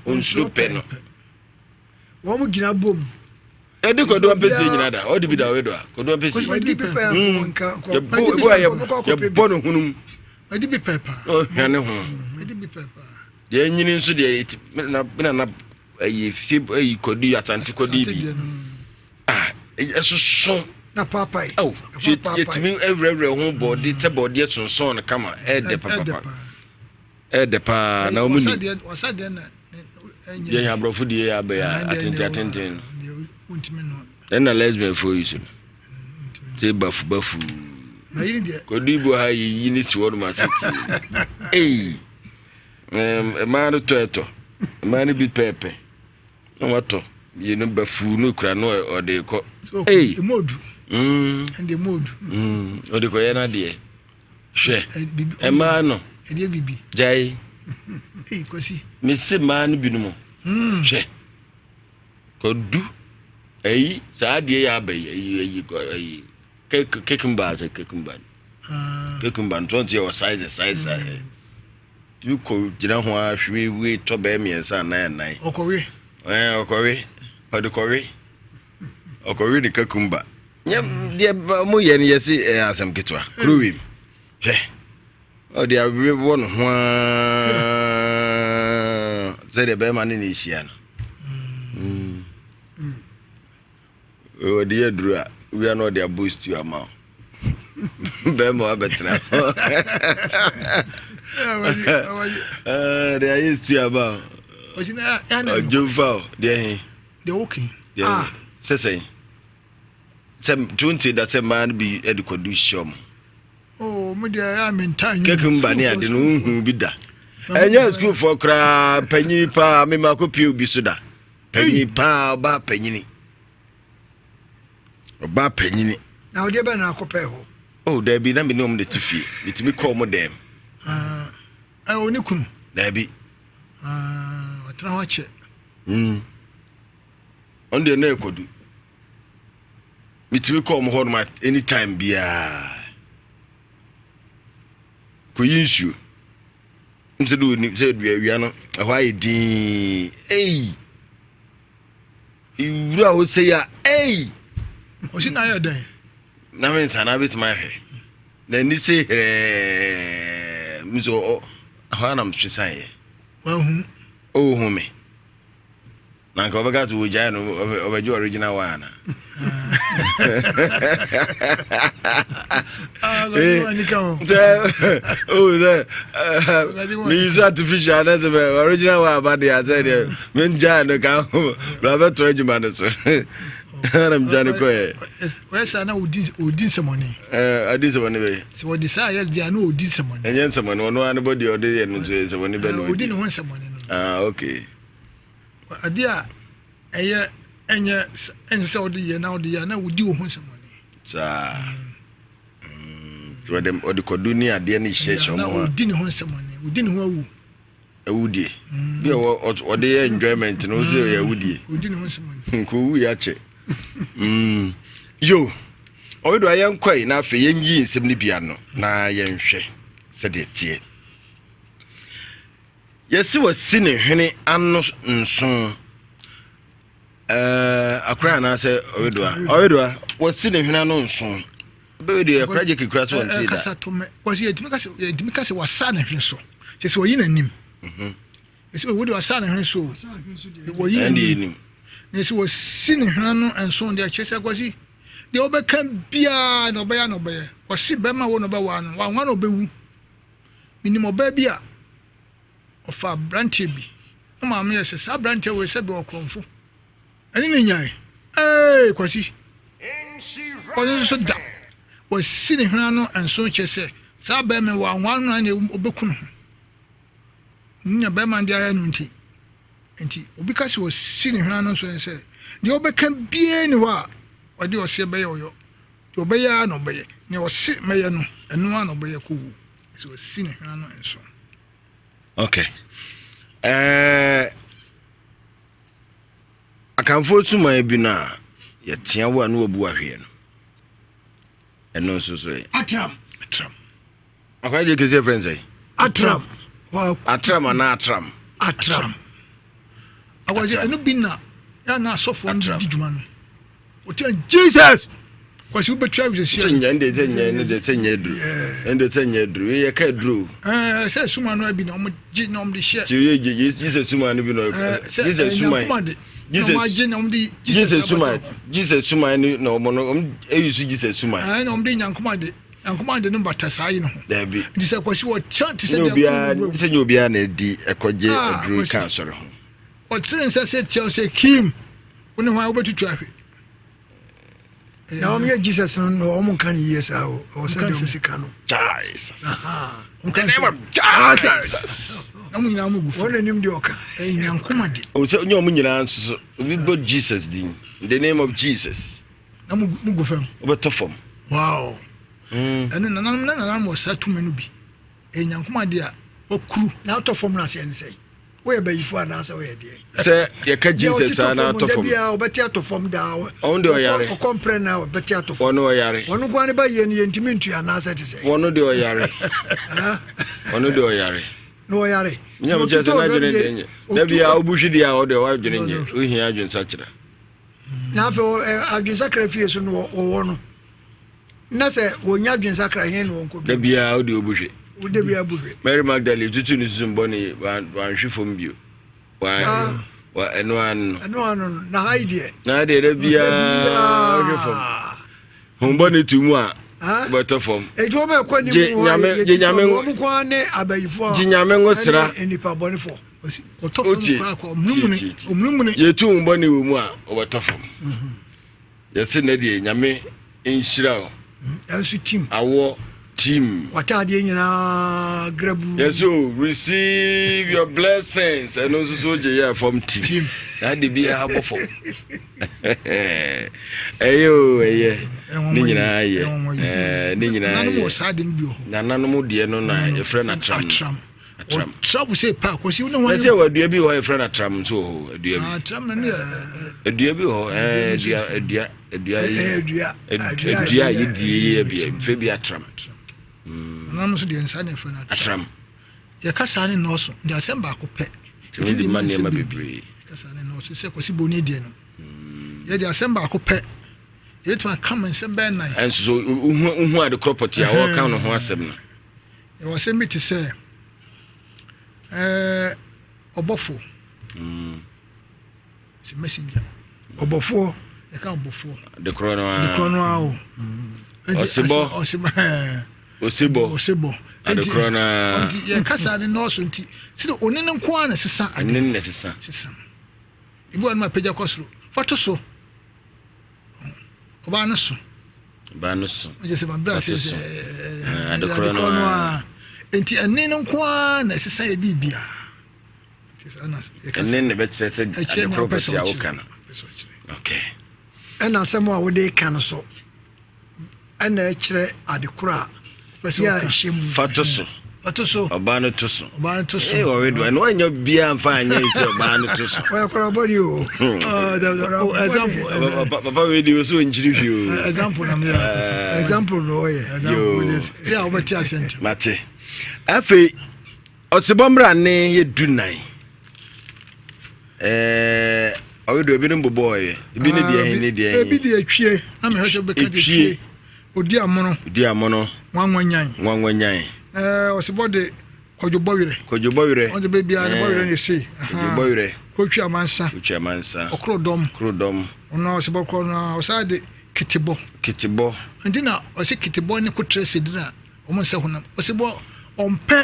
pen. One would get a boom. I do go do a busy in other, or the video, could do a busy. I did be pepper. Oh, I know. I did be pepper. The engine should eat a fib a could do at Antico. Ah, it's so. Na papa. Oh, it's me every home board, it's about yet on son, come on, Ed the papa. Ed the pa, no, was I then? You have brought food here, attending. Then a lesbian for you. Say buffu. Could you go high units word my city? Hey, a man of turtle, a man a bit pepper. No matter, you know, buffu, no crano or they call. Hey, the mood. And the mood. Or the Koyana dear. Share. A man, a dear baby. Jay. Hey, Cossy. Miss Man Binumo. Share. Could do. Hey, Sadia Abbey, kicking bars, kicking ban. Kicking ban, 20 or size. You could, you know, why we top me and son 9. Okori. Well, Okori, or the Corrie. Okori the Kakumba. Yam, dear Moyan, yes, I some get to crew him. Oh, they are one said the Bearman in Isian. Oh, dear Drew, we are not their boost your mouth. Bemo, better. They are used to your mouth. Jumbo, dear, they're walking. Say, some 20 that's a man be education. Oh, my dear, I'm in time. Kakumbani, I didn't know be that. And yes, good for crab, penny pa, me Marco Pew be soda. Penny pa, ba penny. Ba penny. Now, dear Ben, I'll compare. Oh, there be no me to feel. It me call more them. I only come. There be. What I watch it. On the neck could do. Me to come home at any time be could you? Instead of said we are not a white D. Hey, you would say, hey. Was it not day? Now means I bit my hair. Then they say, Miss Hanam Chesay. Well, oh, homie. Now go back to Ujano over your original one. Oh, these artificial original one, but the other men, Jan, Robert Regiman. Ram Jani ko. We say na odi semoni. Adi semoni be. So we decide dia no odi semoni. Enyen semoni ono anybody odi no semoni be no. Odi no won semoni no. Okay. Adi a eye ense odi ye na odi wo ho semoni. Sa. So dem odi koduni ade na hye hye na odi ne ho semoni. Odi ne ho awu. Awudie. Bi ode enjoyment no say ya awudie. Odi ne ho semoni. Ko wu ya che. Yo. Odo ayen kwai na afa yenyi nsem ne bia no na yenhwe se de tie. Yesi wasi ne hwene ano nso. Akra na se odo wasi ne hwene ano nso. Be de akra je kikra so nti da. Kasa to me. Wasi edimi kasa wasa na hwene so. Yesi wo yi na nim. Yesi wo de wasa na hwene so. Wo yi na nim. Yesi wo si ne hwene ano nso de achese kwasi. De obeka bia na obeya no be wasi bema wo no be wa no wa nwa no bewu minimo ba bia ofa branche bi no ma me yese sa branche we se be okromfo ani ne nyae kwasi kwasi so da wasi ne hwana no enso chese sa be me wa nwa no na obeku no nya be man dia ya no nti obi kasi wasi ne hwana no so ense de obeka bia ni wa odi ose be yo to be ya no be ne ose me ye no enu an no be ko wu so si ne hwana no enso. Okay. Akamfo suma bi na ye tia wo anu obu ahwe no eno so atram akwaje kese friends ai atram akwaje enu bi na ya na sofo ndi djuma no Ote Jesus kwasi ubetwa Jesus nya ende tenye dru ye ka dru say suma no abi na om gi na om di share Jesus suma no bi no Jesus suma ni na om no om eyusu Jesus suma na om di nyankoma de no bata sai no da bi di say kwasi wo chant say de obia na di ekoje dru ka soro ho o train say tell say kim woni ho obetutu ahwe. Now me Jesus no omo kan yes o say dem sika no. Jesus. In the name of Jesus. Amu nyina mu gufu. Wona nim de oka. Nyankoma de. O say onye omu nyina nso we go Jesus din. In the name of Jesus. Na mu gufam. Obetofom. Wow. Enu na mo satu menu bi. Nyankoma de a okuru na tofom na say ni say. We be yifu anasa we de. Say ye ka Jesus na tofom. Bia obeti atofom da. On de oyare. O compre na obeti atofom. Ono oyare. Ono gwa ne ba ye ni ntimi ntu anasa te say. Ono de oyare. Ono de oyare. No oyare. Nya mo chese na jene denye. Da bia obuhwi dia o de wa jene nye. Ohia adwensa kira. Na fe adwensa kra fie so no wo no. Na se wonya adwensa kra hen no nko. Da bia o de obuhwi. Ude bia buhwe. Mary Magdalene tutu ni zumboni wan hwefom bio. Wa eno an na haide. Na de bia hwefom. Humboni tumu a betofom. Ejo me kwani mu kwa ne abayifo. Jinyame ngosra. Enipa bonifo. Otofom kwa omnumune. Yetu humboni wo mu a obetofom. Yesi na de nyame enhyira o. Ensu team. Awo team. Watade nyina grabu. Yes, so receive your blessings and also so je from team. That dey be a bofo. Eye. Ni nyina aye. Ni nyina aye. Na mo sade bi ho. Na nanu de no na e friend atram. Trouble say pa ko si no wan. Say wa dua bi ho e friend atram so ho dua bi. Atram na ne dua bi ho dua yi die bi fe bi atram. Nanu so de nsa na friend atram. Ye kasa ne no so de asemba ko pe. Ni di man ne ma bebre. Kasa ne no so se ko si boni die no. Ye de asemba ko pe. Ye to come and sem ben na. And so hu ade property a wo kan no ho asem no. Ye wo sem bi ti se obofo. Si messenger. Obofo. Ye kan obofo. The corona. The corona o. Osibo. The corona. Ye kasa ne no so nti. Si de onene nko ana sesa ade. Nene sesa. Ibu an ma peja kosro. Fato so. ɔbaa no so ɔgye sɛ mabra sɛ adekora enti ɛne no nko a na ɛsesa yɛ biribia ɛne ne bɛkyerɛ sɛ adekora pɛsi a woka no okay ɛna asɛm a wode ka no so ɛna ɛkyerɛ adekora yɛ a ɛhyɛ mu fato so ɔbaa no to so ɔwe do ɛno anya bia mfa anyɛ sɛ ɔbaa no to so ɔyɛkora bɔde o papa wei deɛ ɔsɛ ɔnkyiri hwee example na example no ɔyɛ sɛ a wobɛte asɛnti mate afei ɔsebɔ mmra ne yɛ dunan ɔwe do ebi no mbobɔɔyɛ ebi ne deɛ ebi deɛ atwie na mehwɛ sɛ wobɛka de twie odi amono wanwanyan ɔsebɔ de kɔdwobɔwerɛ ɔde bɛbia ne bɔwerɛ ne sei kɔtwi amansa ɔkorodɔm ɔno ɔsebɔ korɔ no ɔsaa de kitibɔ nti na ɔsɛ kitibɔ ne kotrɛ sɛdina a ɔmo nsɛ honam ɔsebɔ ɔmpɛ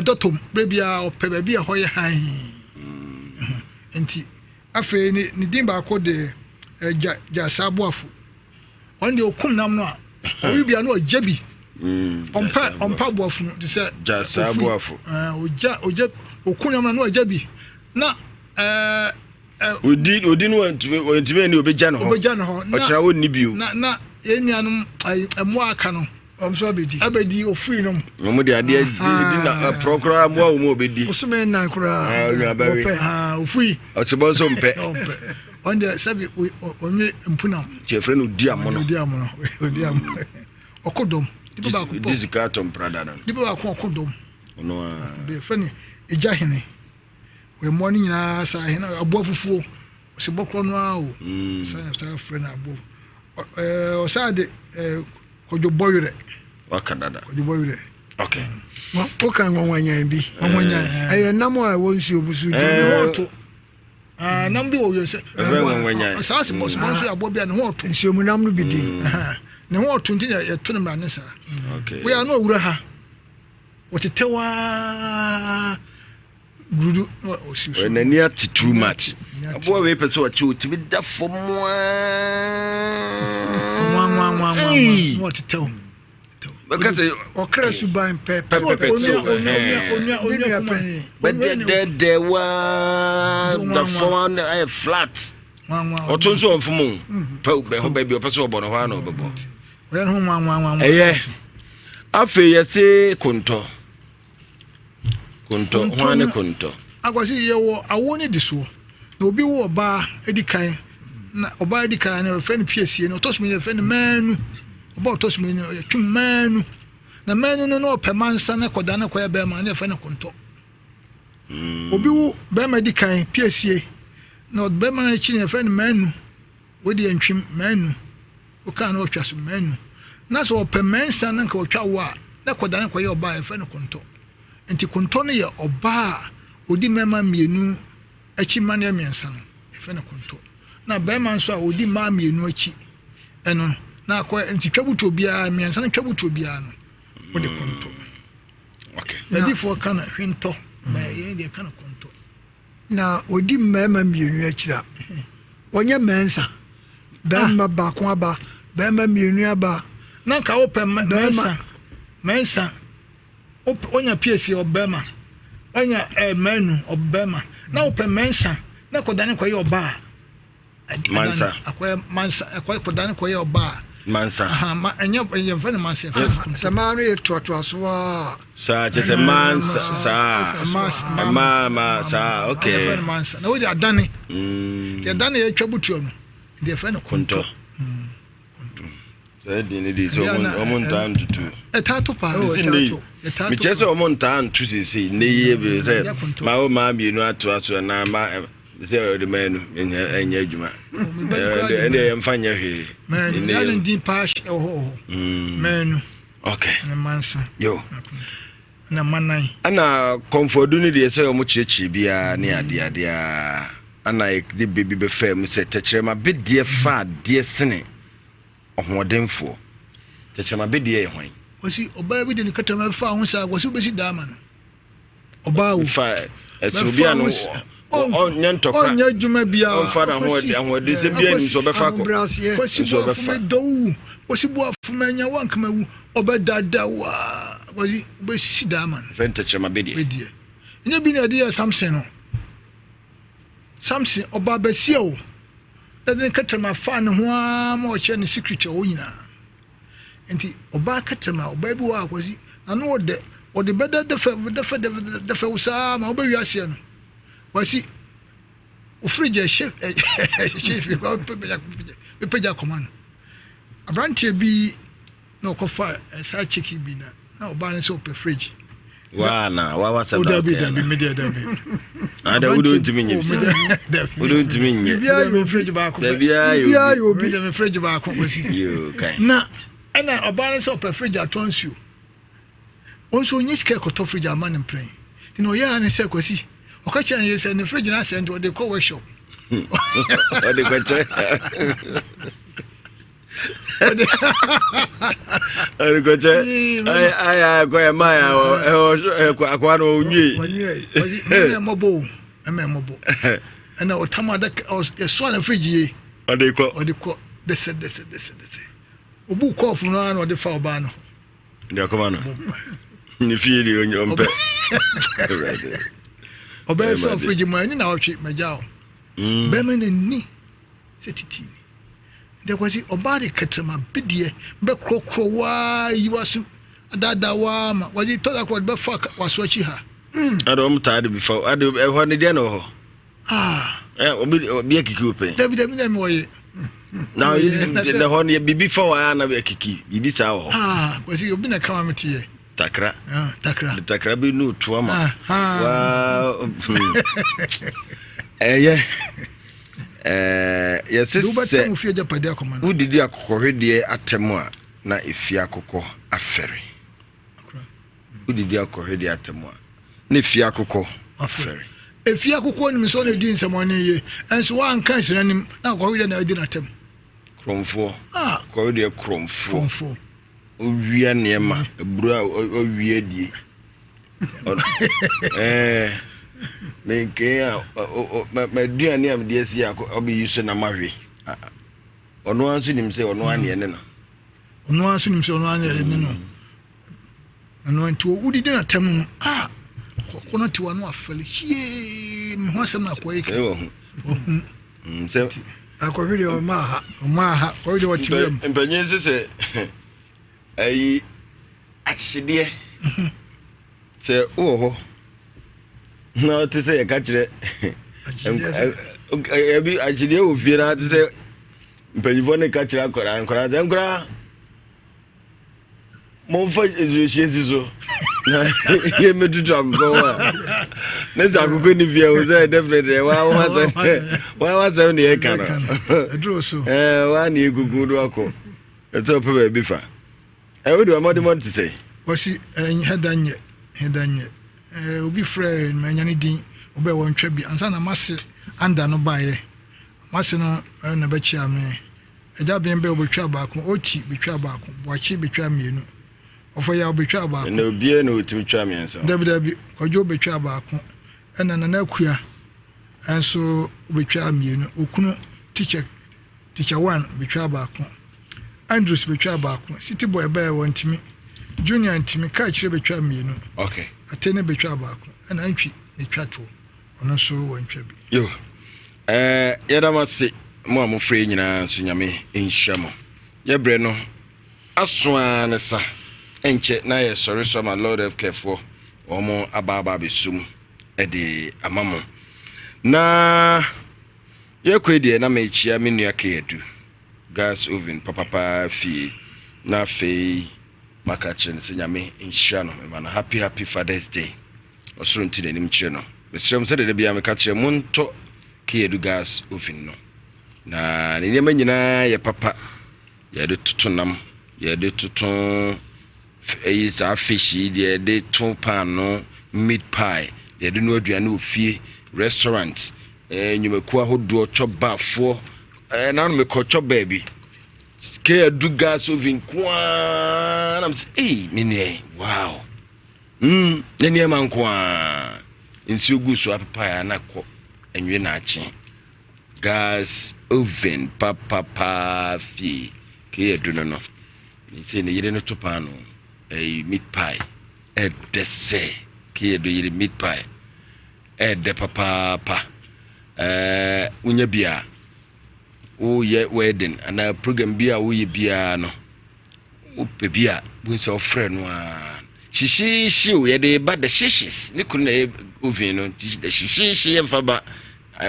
dɔtom bɛbia ɔpɛ baabi a hɔ yɛ han nti afei ne din baako de gya saa boafo ɔno deɛ ɔkum nam no a ɔwibia no ɔgya bi ɔmpa boafo no te sɛ gya boafo ɔgya ɔkum nam no ɔgya bi na odi no wɔntumi ani ɔbɛgya no hɔ ɔkyerɛ wɔnni bio na yɛnnuanom ɛmmoa aka no ɔmso abɛdi ofiri nom ɔmo de adeɛ di na prɔkora mmoa wo mu ɔbɛdi ɔsome nnan koraa ofiri ɔkyebɔ nso mpɛ ɔnde sɛbi ɔnwe mpunam kyerɛfrɛ no odi amono ɔkodɔm nipa baako pɔ disika atɔ mprada no nipa baako ɔkodɔm ɔno a de frɛ ne ɛgya hene ɔmmoa no nyinaa saa hene aboa fufuo ɔsebɔ korɔ no a o saa frɛ no aboa ɔsaa de kɔdwobɔwerɛ waka dada kɔdwobɔwerɛ okay woka nwanwanyan bi ɛyɛ nam a ɛwɔ nsuo busu ɔto nam bi wɔ nwanwanyan saa se bɔsɛ nso aboa bi a ne ho ɔto nsuo mu nam no bi din ne ho ɔto nti yɛto no mmara ne saa wo ya no owura ha wɔtetɛwa gurudu osi so nani ati too much aboa wei pɛ sɛ ɔkye otimi da fam wɔtetɛw bɛkasɛ ɔkra suban bɛdɛdɛ wa da fam ayɛ flat ɔto nso ɔmfom pɛ baabi ɔpɛ sɛ ɔbɔ no hɔ a na ɔbɛbɔ ɛyɛ afei yɛse kontɔ hwane kontɔ akwasi yɛwɔ awo ne di soɔ na obi wɔ ɔbaa edi kan na ɔbaa edi kan na ɔfrɛ no piesie no ɔtɔsumi no ɔfrɛ no maanu ɔbaa ɔtɔsumi no ɔyɛ twum maanu na maanu no na ɔpɛ mansa na kɔda na kɔyɛ bɛrima na ɔfrɛ no kontɔ obi wo bɛrima edi kan piesie na bɛrima no akyi na ɔfrɛ no maanu wɔde ntwim maanu ɔka na ɔtwa so maanu na sɛ ɔpɛ mansa na nka ɔtwa wo a na kɔda na kɔyɛ ɔbaa ɔfrɛ no kontɔ nti kontɔ no yɛ ɔbaa odi mɛma mmienu akyi ma ne mmiɛnsa no ɛfɛ no kontɔ na bɛrima nso a odi mmaa mmienu akyi ɛno na akɔ nti twabuto biara mmiɛnsa no twabuto biara no wode kontɔ yɛdifoɔ ka no hwentɔ yɛn deɛ ka no kontɔ na odi mmarima mmienu akyi a wɔnyɛ mɛnsa bɛrima baako aba bɛrima mmienu aba na nka wopɛ mɛnsa onya piesie ɔbɛrima onya manu ɔbɛrima na wopɛ mɛnsa na kɔdane kɔyɛ ɔbaa mansa akɔyɛ kɔdane kɔyɛ ɔbaa mansa ɛnyɛ yɛmfa ne mansa sɛ maa no yɛ toatoaso a saa kyɛ sɛ mansa saa ma saa okay mansa na wode adane deɛ adane yɛtwa butuo no deɛ fɛ no kontɔ so ọmọ ntaa ntutu etato pa mi kyerɛ sɛ ɔmo ntaa ntu sisi ne yie bi sɛ maa o maa mienu ato na ma sɛ ɔde maa no ɛnyɛ adwuma ɛne yɛ mfa nyɛ hwee ɛne din pa ɛwɔ mɛnu okay ne mansa yo na manan ana kɔmfɔdu ne deɛ sɛ ɔmo kyerɛkyerɛ biara ne adeadeɛ ana de bebi bɛfɛ mu sɛ tɛkyerɛma bedeɛ fa adeɛ sene ɔhoɔdenfoɔ tɛkyerɛma bedeɛ yɛ hwan wɔsi ɔbaa bi de ne katama fa ho saa wɔsi wobɛsi daama no ɔbaa wo fa ɛsɛ obi a no Onya dwuma bia. Onfa na ho de se bia ni so be fa ko. So be fa. Do. Osibu afumanya wankamawu obedada wa. Kwasi be sida man. Fenta chema bedie. Bedie. Nya bi na de Samson no. Samson oba besia o. Then katama fa ne ho ma o che ne secret o nyina. Enti oba katama oba bi wa kwasi anu ode beda de fa usa ma oba wiase no. Kwasi o fridge chef ko peja command. Abrantie bi no ko fa sa chiki bi na oba ne so pe fridge. Wa sa da bi media da bi. Ada udo ntimi nye. Udo ntimi nye. Bia yo fridge ba ko. Bia yo bi da fridge ba ko kwasi. Yo kai. Na ana oba ne so pe fridge atonsuo. Onso nyiske ko to fridge amane mpren. Tino ya ne se kwasi. Okacha ne se ne fridge na send o de ko workshop. O de ko che. Ari ko che. Ai ko ya ma ya akwa no nyi. Onye mobo. Mobo. Ana o tamada o so na fridge ye. O de ko. Dese. Obu ko fu no ana o de fa oba no. Ndia ko ma no. Ni fie di onyo mpe. Oba so fridge mo ani na o twi majao. Be me ni setiti. There was it obadi katama bidie be krokro wa yiwasu dada wa ma was it tola ko be fuck waswachi ha ado mtaade before ado e ho ne de no ho obi akiki open David me moye now the ho ne bibi for wa na be akiki bibi sa ho was it obi na kama metiye takra takra be no to ama wa yes se udidi akohwede atemu a na efi akokọ afere udidi akohwede atemu a na efi akokọ afere efi akokọ ni so na di nsamone ye enso wa anka siranim na akohwede na di natem kromfo akohwede kromfo owia niema eburu owia die menke ma duane am de asi obi yuso na mahwe ono anso nim se ono ane ne no ono anso nim se ono ane ne no ano nti udi de na tem no kono ti wano afale hie me ho asem na kwa ike se akohwede o ma ha o de watiwem empanyen se ayi achide se oho no to say ka kire ebi achide o fiera to say mpanifo ne ka kire akora mo fa ezo so na ye medudu akoko na za akoko ni via o say definitely wa say ne e kana edroso wa ni egugu do akọ eto pe be fa we do amodimon to say wasi hedanye obi frɛ manyane din obe won twa bi ansa na mase anda no bae mase no na bɛkyia me agya bɛn bɛ obetwa baako oti betwa baako boachi betwa mienu ofo ya obetwa baako na obie na otimi twa me ansa dabi kojo betwa baako ɛna na akua enso obetwa mienu okunu teacher 1 betwa baako Andrews betwa baako city boy bɛɛ wɔntimi junior ntimi ka kyerɛ betwa mienu okay atene betwa baako ana antwi etwa to ono so wantwa bi yo yadamase mo amofre nyina so nyame enhyamo yebre no asoa ne sa enche na ye sorry so my lord of careful omo ababa besum ede amamo na ye kwedie na mechia menua kedu gas oven papa fi na fei makachin se nyame enhyia no mana happy Father's Day osoro ntine nim kire no mesrem se de bia mekachin monto kedu gas oven no na ne nyama nyina ye papa ye de tutunam ye de tutun sa fish ye de tun pan no meat pie ye de no aduane ofie restaurant nyumaku ahodo chobafo na no me ko chobaby ke du gas oven kwa na mini wow neni man kwa nsi ogu so apapa ya na ko enwe na achi gas oven papa fi ke eduno no ni se ne yire no topa no meat pie edese ke edu yire meat pie ede papa unya bia wo ye wedding ana program bia wo ye bia no wo pe bia bu se ofre no a shishi wo ye de ba the shishis ni kun na oven no the shishi ye fa ba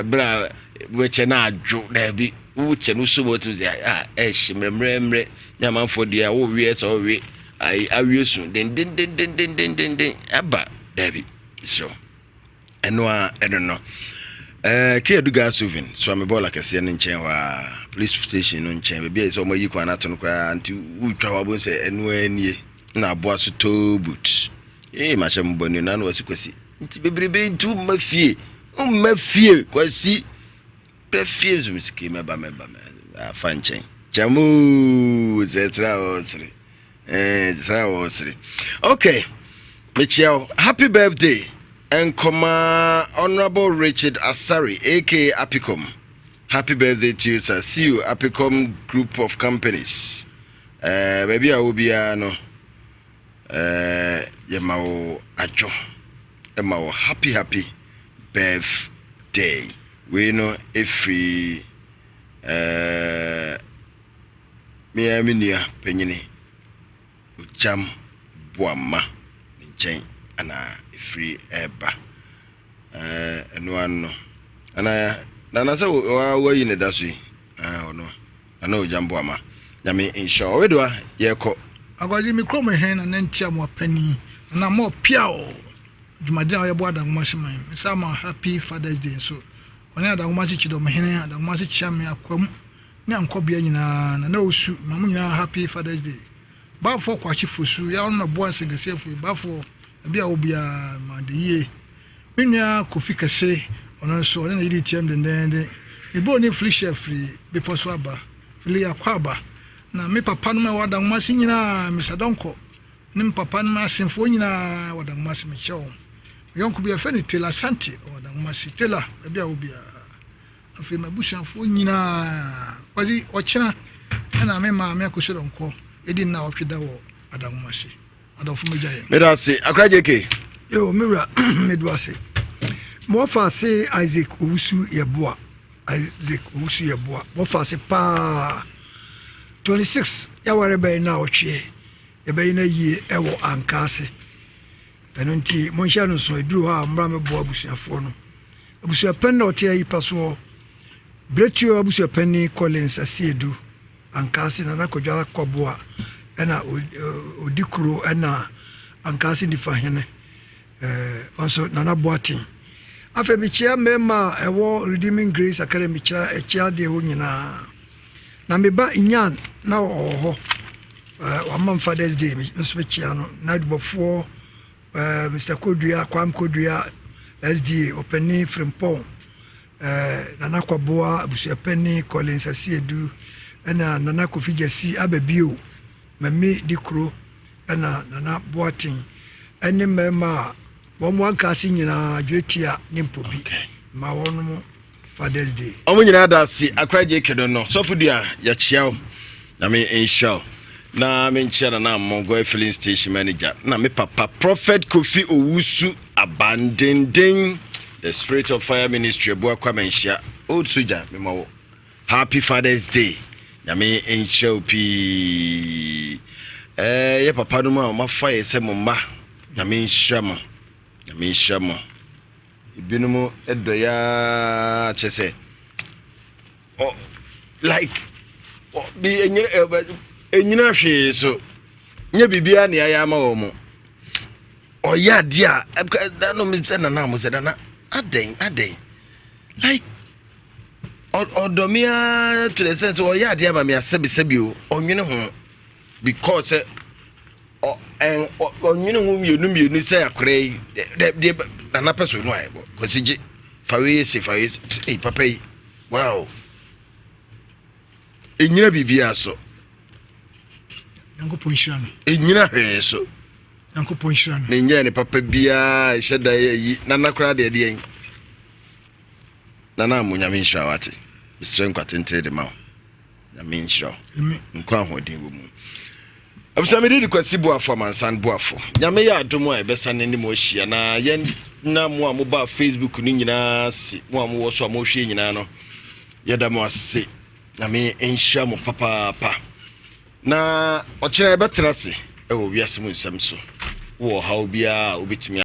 bra we che na adwo da bi wo che no so botu ze shimremre nyamanfo dia wo wie so wie ai awie su den aba da bi so eno no ke edu gas oven so me bola kase ne nchen wa police station no nchen be so mo yi kwa na to no kwa anti utwa wa bon se eno anie na aboa so tobut ma sha mboni na no wasikwasi nti bebrebe ntu mafie kwasi perfie zo misiki meba afa nchen jamu zetra osri zetra osri okay mechiao happy birthday and Honorable Richard Asari, aka Apicom. Happy birthday to you, sir. See you, Apicom Group of Companies. Maybe I will be Yamao Ajo. Yamao happy birthday. We know every Miaminia Penini Ujam Buama Ninchain ana free eba eno ano ana na se wa yi ne daso yi ono ana o jambo ama nyame inshallah wedwa yeko agwaji mikro mehwen na ntia mo pani na mo piao jumadina o yebo adam mashiman misama happy Father's Day so oni adam mashi chido mehene adam mashi chame akwam ne ankobia nyina na osu mamu nyina happy Father's Day ba fo kwachi fosu ya ono bo asengese fu ba fo bia obia madeye menua kofi kase ono so ona yidi tiam dendende ibo ni flisher free before so aba fili akwaba na me papa no me wada ngmasi nyina misadonko ni papa no asenfo nyina wada ngmasi me chewo yonko bia fani tela santi wada ngmasi tela bia obia afi mabusanfo nyina wazi ochina na me ma me akosedonko edi na otweda wo adangmasi adofo mejaye medase akrajeke yo mira medwase mo fa se Isaac Owusu yeboa mo fa se pa 26 ya ware be na ochie e be na yi ewo ankase enonti mo hia no so eduru ha mra me boa busuafo no abusuapen na otie yi paso bretio abusuapen ni Collins Asiedu ankase na nakodwa kwaboa ena odikuro ena ankase difa hene also nana boatin afa bichia mema ewo Redeeming Grace Academy chira echia de ho nyina na meba inyan na oho wamam Father's Day nso bichia no na dubofo Mr. Kodua Kwam Kodua SDA openi Frimpong nana kwaboa abusuapeni Collins Asiedu ena nana kofigesi ababio mami dikro ena nana boatin ene mema bomo ankase nyina dwetia nimpobi ma wono Father's Day omo nyina dasi akraje kedo no sofudua ya chiao na me inshallah na me nchara na mongo filling station manager na me papa Prophet Kofi Owusu abandending the Spirit of Fire Ministry Boakwa menhia old soldier me mawo happy Father's Day na me inshallah pi ye papa no ma fa ye se mma na me nshama ibinum edoya chese oh like bi enyina hwe so nya bibia ne ya ma wo mo oya dia no me se na mo se na aden like odomia to the sense oya dia ma me asebi o onwene ho because onwene ho mienu se akure de na person no ai ko sije fawe papa yi wow enyina bibia so yango ponshirano enyina he so yango ponshirano ne nya ne papa bia sheda yi na nakura de yen na mo nyame nhyira wate Mr. Nkwatente de ma nyame nhyira nkwa hodin wo mu Abusame di kwasi boafo mansan boafo nyame ya adomo a ebesane ne mo hia na yen na mo a mo ba Facebook ni nyina si mo a mo wo so a mo hwie nyina no yeda mo ase nyame enhyira mo papa na o kire betrase e wo wiase mo nsam so wo ha obia obitumi